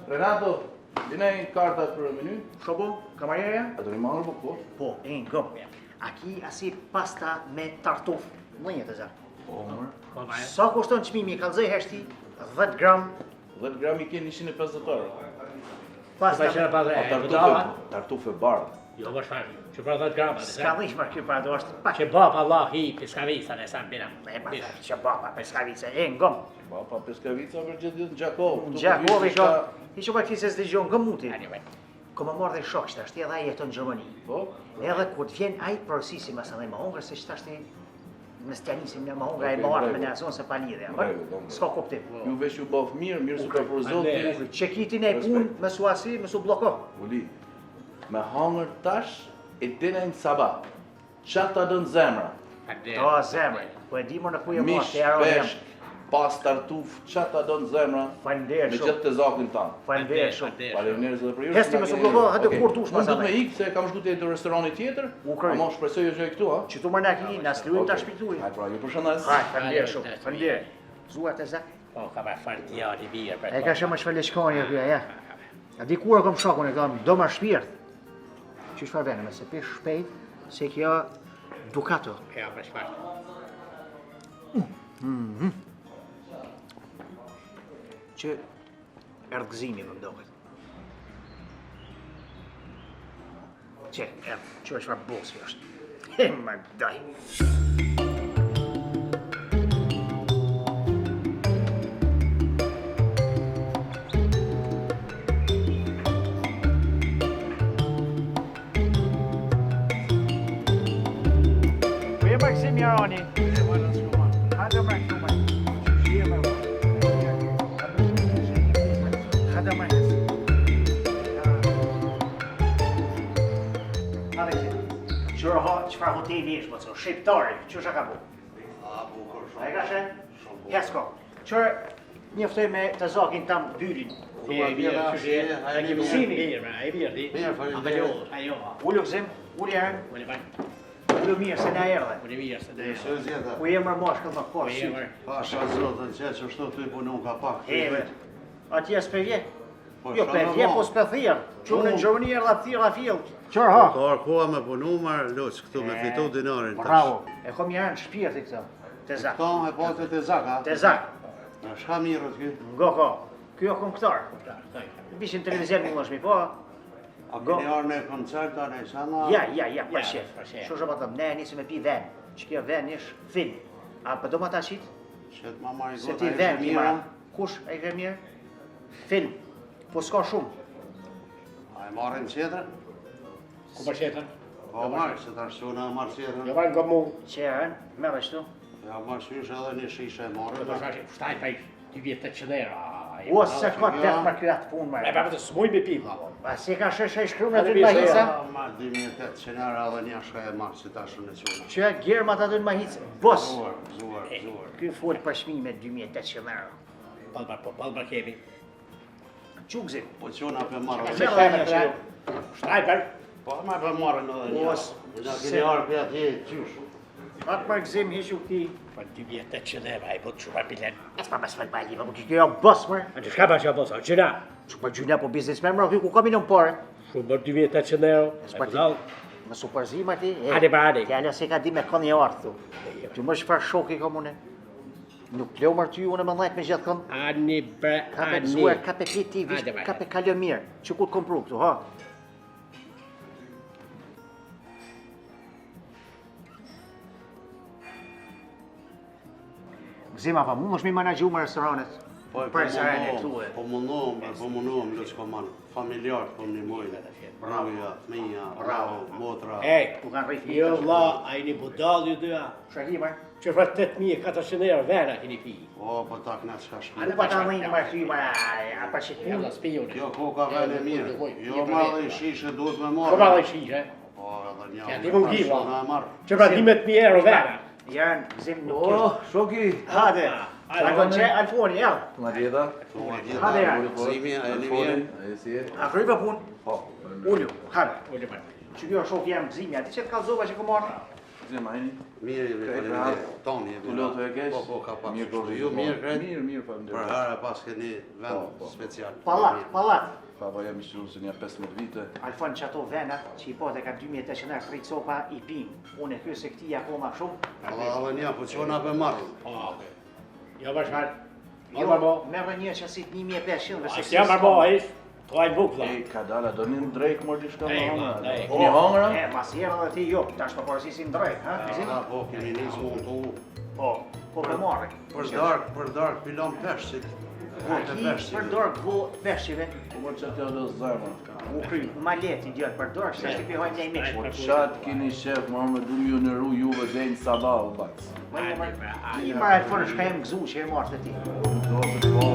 Renato, dinaj kartat për menu. Shobo, kamarjerja? A do një marrë po po? Po, gëm. Aki asi pasta me tartuf. Mënje të zakë. Po, mërë. Po, ma e. Sa kushton qmimi, kalzej heshti 10 gram 10 gram i keni 150 euro. pasta. Pa qëra pa dhe, A e, budala? tartufe bardhë. Jo, për shfarë. Që pra 10 grama. Ska dhish për kjo pra do është pak. Që bap Allah hi piskavisa në sam bina. E ma që baba peskavice, ngëm. Pa, pa peskavica për gjithë ditë në Gjakov. Gjakovi që, i që pa këti se s'di gjohë ngëm muti. Anyway. Ko më marrë dhe shok që tashti edhe ai jeton në Gjermani. Po, Edhe kur të vjen ai përësisi më së dhe më hongër, se që tashti në stjanisim në më hongër, ai Okej, më arë drejtë. me në zonë se pa lidhe. Drejtë. S'ka kuptim. ju vesh ju baf mirë su ka përzot Ande. ti. Që kiti ne punë, më su asi, më su bloko. Uli, me hangër tash e dinajnë sabah. Qatë ta dënë zemra. Do zemre, po e di më në ku e marë, Mish, të jarë jam. pesh, pas tartuf, qatë ta dënë zemra. Falenderë Me shumë, gjithë të zakin tanë. falenderë shumë. Faleminderit edhe për ju. Hesti me su bloko, hëtë kur tush Unë do të me pasane. ikë se kam shku të restorani tjetër. U kroj. Ama shpresoj që e këtu, ha? Që tu më në ki, në skriujnë të shpiktuj. Hajde pra, ju përshëndes. Hajde, falenderë shumë, falenderë. Zuat e zak. Po, ka pa fart jari birë. për E ka shumë shfele shkoni kjo, ja. A di kur kom shokun e kam do ma shpirt. Që shfar vene, me se pish shpejt, se kjo Ducato. Ja, për shfarë. Që erdhëzimi më mdohet. Që, që është farë bosi është. He, më daj. Ku je Maksim Jaroni? Hajde Maksim. çfarë hoteli ish, po ço, shqiptari, çu ka bu? A, bukur shumë. A e ka she? Hesko. Çfarë njoftoj me të zokin tam dyrin. Mirë, faleminderit. Ullu gzim, ulli herën. Ullu mirë se na erdhe. Zjeta. Ku jemër moshkëll më po sy. Pasha zotën që shtu ty punu ka pak. Eve. Atje s'pe vje. Jo, pe vje po s'pe thirë. Qunë në gjoni erdhe thirë a fill. Qërë ha? Ka arkoa me punu marë luq këtu me fitu dinarin. Bravo. E kom janë shpirti këta. Te zak. Ka me pote te zak, ha? Te zak. Shka mirët kjo? Ngo ko. Kjo kom këtar. Bishin televizion mu është mi po. A keni arë në koncert, a në shana? Ja, pa shef. Shosha pa thëm, ne nisim me pi ven. Që kjo ven ish film. A për do ma ta qitë? Qëtë ma marri Se gota ti e ven shë ti mira. ma. Kush e ke mirë? Film. Po s'ka shumë. A e marrin qetër? Ku për qetër? Po marrë, se të arshuna e marrë qetër. Jo marrë nga mu. Qerën, me vështu. Ja marrë shysh edhe një shishe e marrë. Do shashi, shtaj pa ish, 2 vjetë 800 euro. O, se ka të për kjo atë punë, E mërë. pa të smuj me pi, ma. A si ka sheshe i shkru me Atë të bishë, mahica? Ja, marrë 2800 euro edhe një shka e marrë që ta shumë në quna. Që e gjerë ma të atë në mahica? Bos, Zuar. kjo folë për shmime 2800 euro. Balbar kemi. Qukëzim. Po quna për marrë. Se ka një që Shtaj për. Po ma për marrën edhe një. Os, Ja keni arë për atje qysh. atë për gzim hishu këti. Për 2 vjetë 800 euro, a i po të shumë bilen. E s'pa pas fëllë bali, po kjo jo bos, mërë. A që shka pa që a posa, që na? Që për gjyna po biznesmen, mërë, ku kam i në pare. Shumë për 2 vjetë 800 euro. S'pa ti. Më superzim ati. Hadi pra, hadi. Fjalla se ka di me kënë një artë, thu. Ty më shfar shoki ka mune. Nuk leo mërë ty, unë më dhajt me gjithë kënë. Ani bre, Ka pe ani. zuar, ka pe piti, Hajde, ka pe kalë mirë. Që ku të kompru këtu, ha? Gzima, pa mund është mi menagju me restoranet? Për restorane këtu e. Po mundohem, luq koman. Familjarët po më një mojnë. Bravja, fmija, bravo, motra. Ej, Ku kanë rejtë jo vla, a i një budal ju dyja. Shaki, mërë? Që fa 8400 euro vena keni pi. O, po tak në qka shpi. Ku pa ta mëjnë mërë ty, mërë, a pa që Ja punë? vla spijone. Jo, ko ka vene mirë. Jo, marrë dhe shishe duhet me marrë. Ko ma dhe shishe? Po, edhe një. Ja, ti më ngi, vla. Shona e marrë. Që pra 12.000 euro vena. Janë, gzim nuk O, kështë. shoki! Hade, a konë që Alfoni, ja. Nga djeta? Hade, janë. Zimi, e një mirë. E si e? A kryve punë? Po. Ullu, hade. Ule për. Që kjo shok jam gzimi, a ti që të kalzova që ku marrë? Zim, a jeni? Mirë jemi, Ka i faleminderit. Toni jemi. Tu lotë e kesh? Po, ka pak. Mirë, po, Ju mirë krejt? Mirë, Për faleminderit. herë pas keni Po, vend po. special. Pallat. Pa, po jam i shru se një 15 vite. Alfon që ato venat që i pote ka 2800 euro fritë sopa i pim. Unë e kjo se këti akoma shumë. Edhe një, po qona për marrë. O, okej. Jo për shkar. Jo, Jo, marbo. merë një që si 1500 A si jam marbo, a ish? To a i buk, vla. E, ka dala, do një drejk mërë diçka më Ej, hongra. ma, ej. Një hongra? E, mas jera dhe ti jo, tash për porësisin drejt, ha? Gzim? Po, kemi nisë mund të u. Po, po për marrë. Për dark, pilon peshqit. Vote peshqit. Për dorë gvo peshqive. Po më që t'ja do zarma. U kry, ma leti djërë për dorë, se shti pihojnë një mikë. Po qatë kini shef, më me du ju në ru juve dhe në sabah u bakës. I marrë Alfon shka jem gzu që e marrë të ti. Do të po,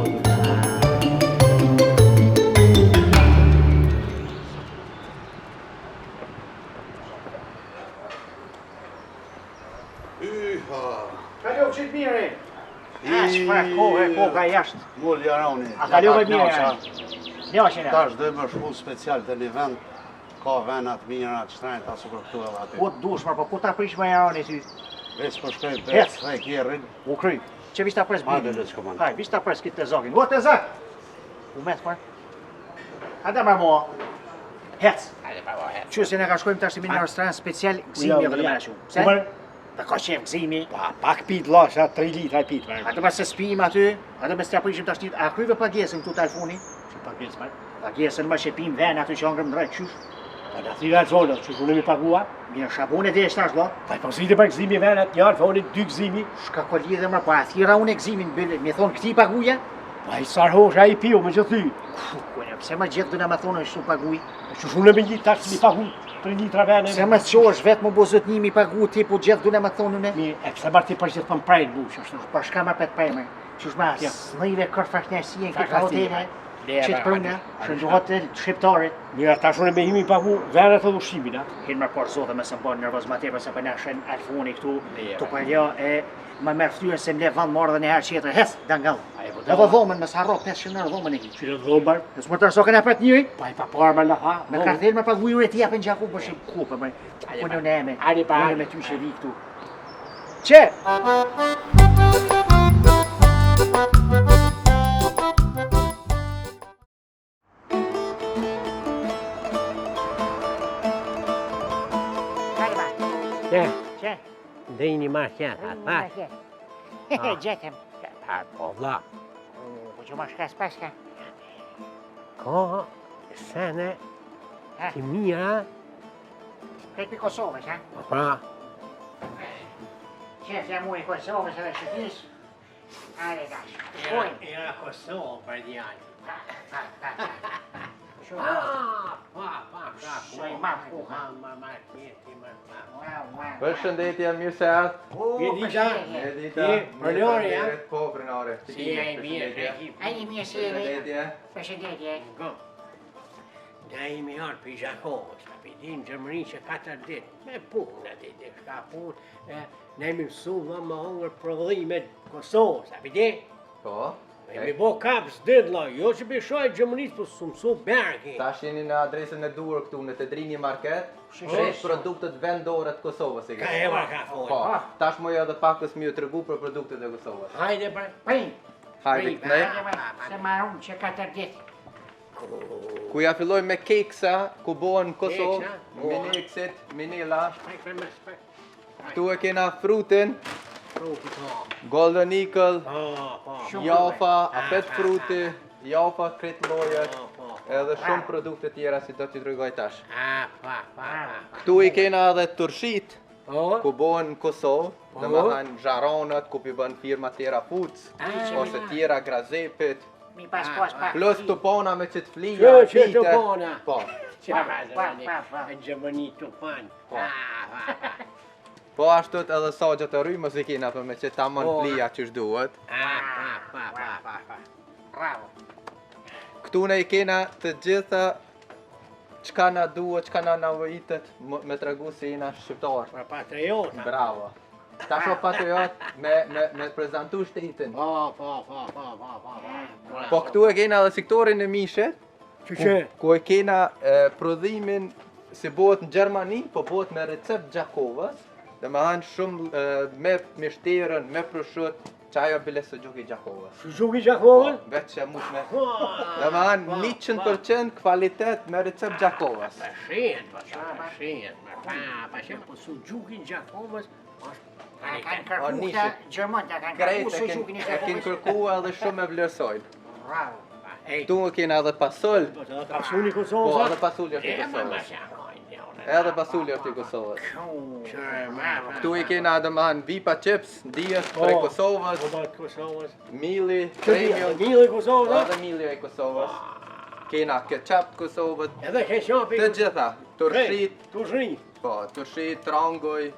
Yha. Kalov qitë mire. A, shfar koka jashtë. Mull Jaroni. A kalove mire janë. Njashina. Tash dhe më shku special të një vend. Ka venat mira, të shtrajnë asu për këtu edhe aty. Po të dush, po ku ta prish me jaroni ty? Veç për shkoj për Hec. e kjerrin. U kry. Që vish ta pres Hajde, bini. le që koman. Haj, vish ta pres kitë të zokin. Vo të zak! U met për. Hajde më mo. Hec. Hajde, marbo, hec. Që se ne ka shkojmë tash të minë në restoran special gzimi edhe me shumë. Se? Kumër? Dhe ka qef gzimi. Pa, pak pit lasha, 3 litra pit, marbo. Atë pas se spim aty, atë mes t'ja prishim tash një, a kryve pagesën këtu telefoni? Që pak pjesë, marbo. Pagesën më shepim ven aty që angrëm drejt qysh. Pa në 3 zonë, që shumë mi pagua. Mirë shabune dhe shtash do. Pa i përsite për gzimi venat, një alfonit, 2 gzimi. Shka ko lidhe më, po a thira unë e gzimin bëllë, me thonë këti paguja? Pa i sarhosh, a i pio, me që thy. Kone, pse më gjithë dhe me thonë është shumë paguj? Që shumë me një tash mi pagu, 3 litra vene. Se më të qosh vetë më bozët një mi pagu ti, po gjithë dhe me thonë në? Mi, e pse marti për që të prajnë bush, është. Pa shka më petë prejme. Qysh ma, snëjve kërë fashnesia në këtë hotele? Qëtë prune, shëndohat të shqiptarit. Mira, ta shone me himi pagu verët edhe ushqimin, a? Hinë më parë zote me se më bërë nervoz ma tepër se për në shenë alfoni këtu, të përjo e më merë ftyrën se mle vanë marrë dhe njëherë qëtër, hes, dangall. Edhe dhomën, më s'harro 500 euro dhomën e hi. Qyre dhombar? Nësë më tërso këna pret njëri? Pa i pa parë me në ha. Me kartel me pagu jure t'jepën gjaku për shumë kupë, më. Unë në eme, unë me ty që vi këtu. Që? Që? Dhe një marë qëtë, atë pa? Gjetëm. Po, vla. Po që ma shkas paska. Ka sene të mira. Këtë për Kosovës, ha? Pra, Qef jam unë i Kosovës edhe shqipis. Are gash. Shkojmë. era Kosovë për djallë. Shumë. Shoj ma kuha. Ma kjeti, ma. Përshëndetje, mirë se ardhë. Edita. Edita. Prenori, ja? Po, prenori. Si e mirë, A i mirë si e Përshëndetje. Përshëndetje. Ne jemi arë për Gjakovës, në Gjermëri që 4 ditë, me punë në ditë, shka punë, ne jemi mësu dhe më hongër prodhimet Kosovës, a piti? Po. Jemi bo kapës dëtë la, jo që për shojë Gjermërisë, për su mësu berki. Tash jeni në adresën e duhur këtu në Tedrini Market, shesh produktet vendore të Kosovës. Ka e ma ka folë. Po, tash më edhe pakës mi ju të regu për produktet e Kosovës. Hajde për. Prim. Hajde këtnej. Se marun që 4 ditë. Ku ja filloj me keksa, ku bohen në Kosovë, Keksa? mineksit, minela. Spek. Këtu e kena frutin, Fruti po. Golden Eagle, Po. jafa, apet fruti, jafa kret lojer, Po. edhe shumë produkte tjera si do t'i tregoj tash. Pa. Këtu i kena edhe turshit, Po. ku bohen në Kosovë, Po. dhe me hanë zharonët, ku pi bën firma tjera Foods, ose tjera Grazepit, Mi pas. plus tupona me qëtë flija, Që tupona? Po. Në Gjermëni tupan. Po ashtu edhe sagjat e rrymës i kena për me qëtë tamon flija që shduhet. Pa. Bravo. Këtu ne i kena të gjitha çka na duhet, çka na nevojitet me tregu se jena shqiptar. Pra patriota. Bravo. Tash o patriot me prezentu shtetin. Po. Po këtu e kena edhe sektorin e mishit, Që? ku e kena prodhimin si bëhet në Gjermani, po bëhet me recept Gjakovës, dhe me hanë shumë me mishterën, me prosciutto, që ajo bile së gjuki Gjakovës. Shuki Gjakovën? Veç që mush me... Dhe me hanë 100% kvalitet me recept Gjakovës. Pashen. Po su gjuki Gjakovës Kanë kërku këta Gjermën, kanë kërku Krejt su gjukin i e kin Gjermës. kërku edhe shumë e vlerësojnë. Bravo. Këtu e kena edhe pasull, Pasuni po Kosovës? edhe pasulli është i Kosovës. Edhe pasulli është i Kosovës. Këtu i kena edhe më hanë vipa chips, dijes prej Kosovës, mili, premium, Mili Kosovës? edhe mili e Kosovës. Kena ketchup të Kosovës, Edhe keqapi? të gjitha, turshit, Turshit? po, turshit, trangoj.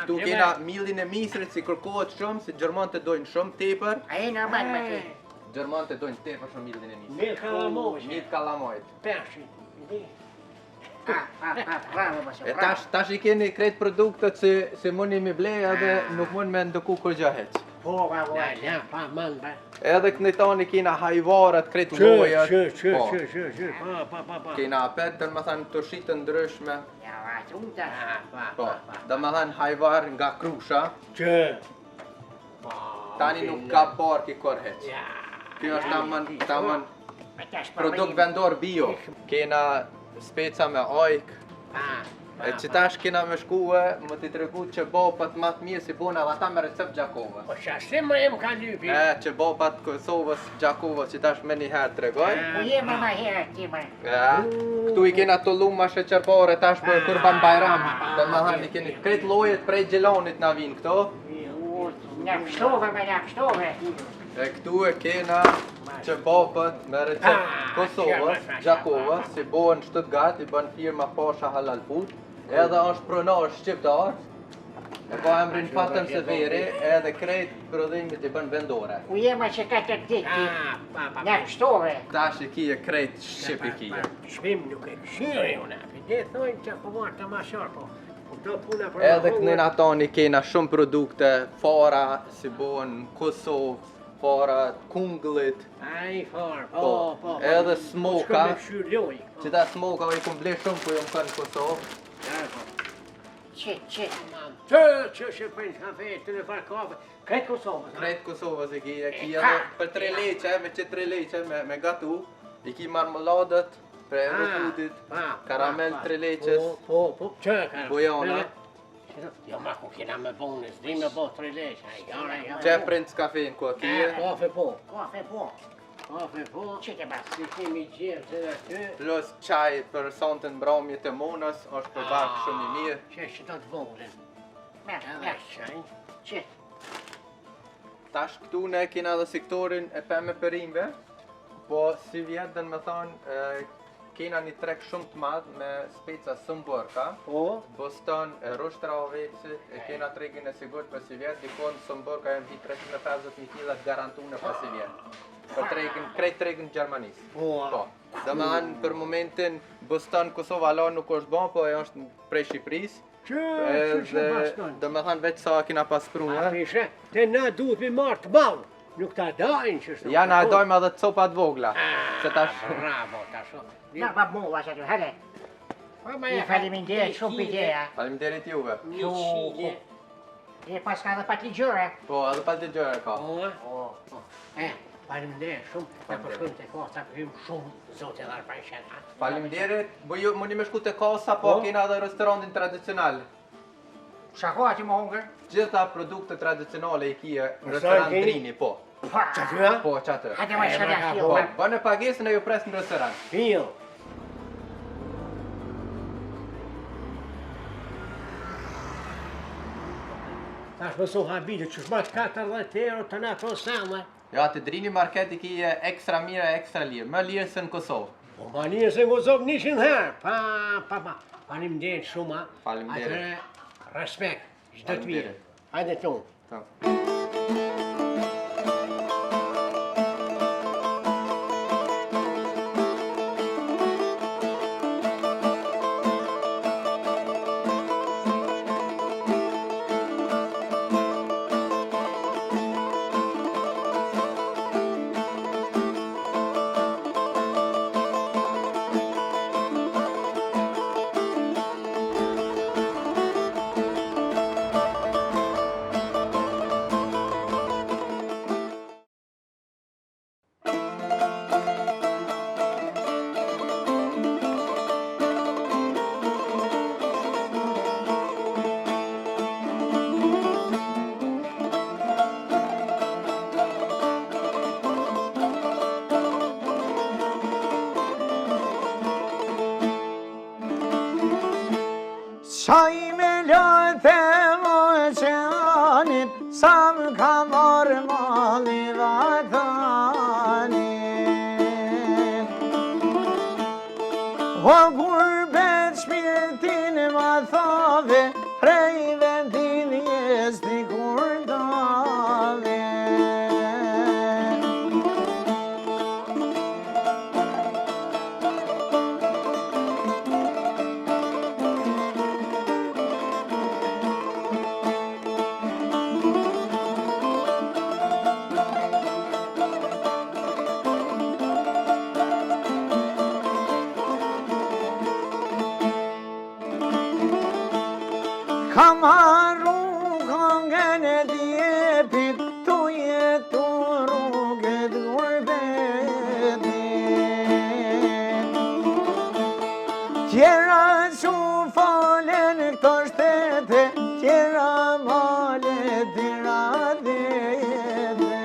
Këtu kena milin e misrit si kërkohet shumë, si gjermanët e dojnë shumë tepër. A e normal me ti. Gjermanët e dojnë tepër shumë milin e misrit. Mil kalamojsh. Mil kalamojt. Peshin. Bravo, bëse, E bravo. tash i keni krejt produktet se mundi mi blej edhe nuk mund me ndëku kur gjë heq. Po, bravo. Ja, pa man, ba. Edhe këni tani kena hajvaret, krejt lojët. Që. Pa. Kena apet, dhe më thanë të shitë ndryshme. Ja, atunta. Po, dhe më thanë hajvar nga krusha. Që. Tani nuk ka barë ki kur heq. Ja. Kjo është tamën Me tash produkt vendor bio. Kena speca me ajk. E që tash kena me shkue, më t'i tregu që bopat ma të mirë si bona dhe ata me recept Gjakovës. Po shashtim më em ka lypi. Që bopat Kosovës, Gjakovës që tash me njëherë tregoj. Po jemi ma herë ti më. Këtu i kena të luma sheqerpare tash për Kurban Bajram. Dhe më hanë i keni krejt lojet prej gjelonit na vinë këto. Në pështove. E këtu e kena që bopat me recept Kosovës, Gjakovës, si bohen Stuttgart, i bën firma Pasha Halal Food. Edhe është pronar shqiptar. E ka emrin Fatën Severi edhe krejt prodhimit I bën vendore. Ku jema që ka të diti, në kështove. Tash I kije krejt Shqip I kije. Shpim nuk e këshirë unë, dhe thojnë që po marrë të mashar, po do puna për Edhe kënin atani kena shumë produkte, fara si bën Kosovë, fara kungullit. Ai farë, Po, edhe smoka. Që Qita smoka I kum ble shumë ku jom kënë Kosovë. Që, Që përnë kafe, të në farë kafe, krejtë Kosovës. Krejt Kosovës I kije edhe për 3 leqe, me që 3 leqe me gatu. I ki marmoladet, për rëfudit, karamel 3 leqes. Po, që karamel? Bojana. Jo, ma ku kena me bonus, di me bo 3 leqe. Që Prince Cafe në kua kije. Kafe po. Kafe po, që të bas. Si kemi gjerë të dhe ty. Plus qaj për sonten mbramje të monës, është për bakë shumë I mirë. Që do të vonën. Merë, që. Tash këtu ne kena dhe sektorin e pemë përimve, po si vjetën me thonë, kena një trek shumë të madhë me speca Sëmborka, Boston, Rushtraovecit, kena trekin e sigurt për si vjetë, dikon Sëmborka e mbi 350.000 kg garantune për si vjetë. Për trekin, krejt trekin Gjermanisë. Po. Dhe me anë për momentin Boston Kosova la nuk është bon, po e është prej Shqipërisë. Dhe me thanë veç sa kina pas prunë. Fishe, te na duhet mi marrë të malë, nuk ta dajnë që shtu. Ja na dojmë edhe të copat vogla. Bravo, tash. Na bab mulla që të hele. I faleminderit shumë për ideja. Faleminderit juve. E pas ka dhe pat ligjore. Po, edhe pat ligjore ka. Faleminderit shumë, ta përshkojmë të kasa, përhym shumë, zote dhe arpaj shenë. Faleminderit, mundi me shku të kasa, po kena edhe restorantin tradicional. Shako ati më hongër? Gjitha produkte tradicionale I kije në restorant Drini, po. Qatyra? Po, qatyra. Hajde ma shkëllë a Po, bënë pagesën e ju presë në restorant. Fil. Tash më so habite, që shmat 40 euro të na to samë. Ja, të Drini Market I kije ekstra mira, ekstra lirë, më lirë se në Kosovë. Po, ma lirë se në Kosovë 100 herë. Faleminderit shumë, ha. Faleminderit. Atëre, respekt, çdo të mirë. Hajde tonë. Qaj me lëte më qenit, sa më ka marë mali vatanit. O gurbet shpirtin ma thave, prej vendin jesni kur dave. Kam arru kongën e djepit, tu jetu rrugët gurbetit. Tjera që falen këto shtete, tjera male tjera dhete.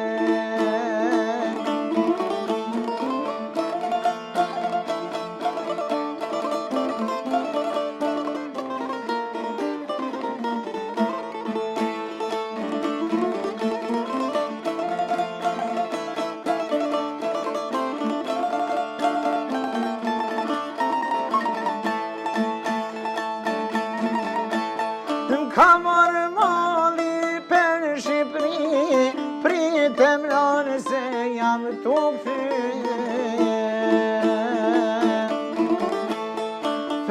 ka marrë mali për Shqipëri, pritem nënë se jam t'u kthye.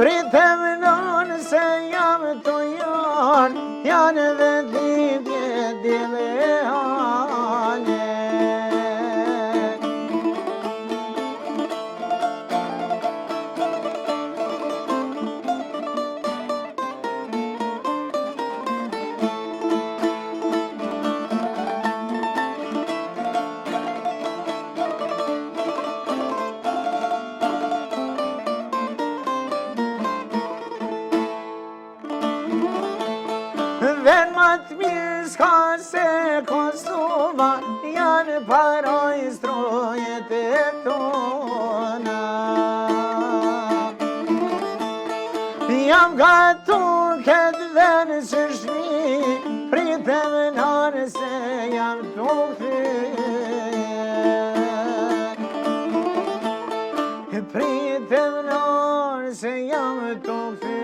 Pritem nënë se jam t'u janë dhe lidhje dile hane. Ven ma t'mirë s'ka se Kosova, janë paroj strojet e tona. Jam gatu këtë venë që shni, pritem nënë se jam t'u kthye. Pritem nënë se jam t'u kthye.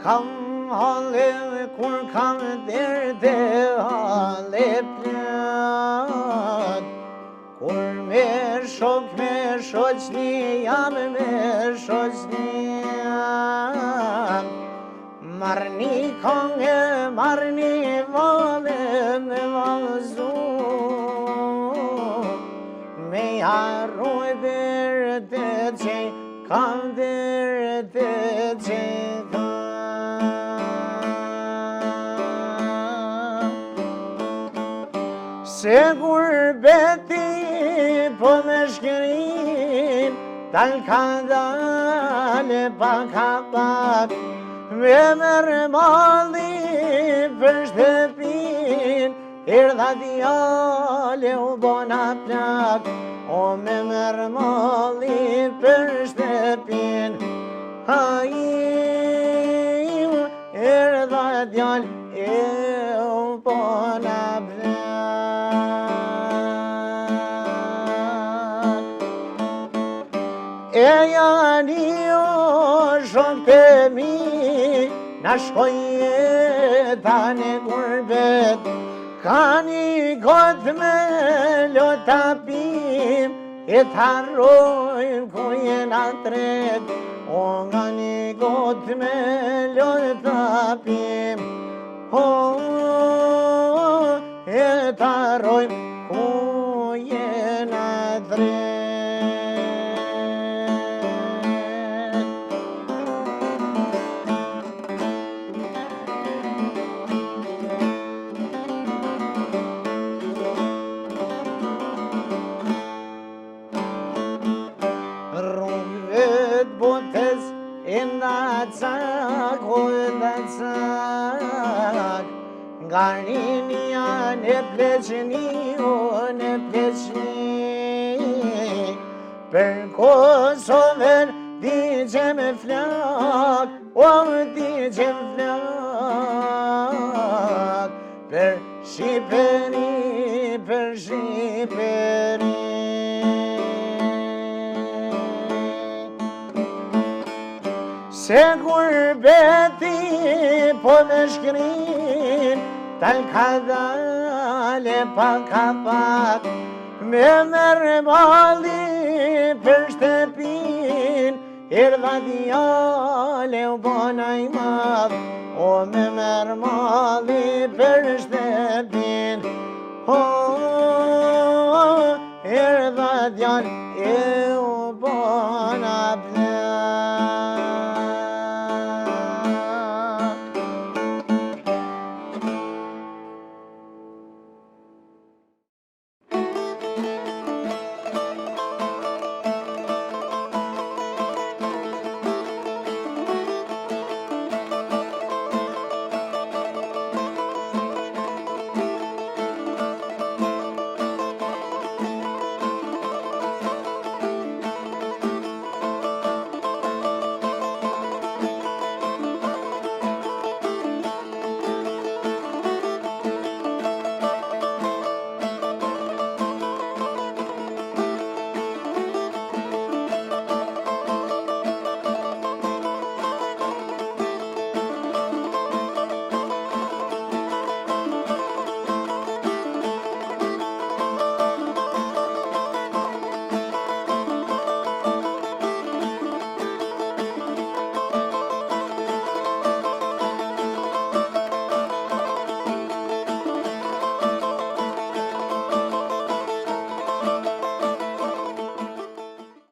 Kam hale, kur kam derde hale plot, kur me shoqni jam me shoqni. Marni konge, marni vale me valzu, me harroj derde që kam derde që kam. Se gurbeti po me shkërin, dal ka dale pa ka pak, me merë mali për shtëpin, erdha djale u bona plak, o me merë mali për shtëpin, hajim erdha djale u bona plak. E janë jo shok të mi, na shkoj jeta në gurbet, ka një gotë me lota pim, e t'harrojmë ku jena tret, o nga një gotë me lota pim, o e t'harrojmë ku jena tret. Garninia ne pleqni, o ne pleqni, për Kosovën digje me flak, o digje me flak, për Shqipëri, për Shqipëri. Se gurbeti po me shkrin, tal ka dale pa ka pak, me merë mali për shtëpin, erdha djale u bona i madh, o me merë mali për shtëpin, o erdha djale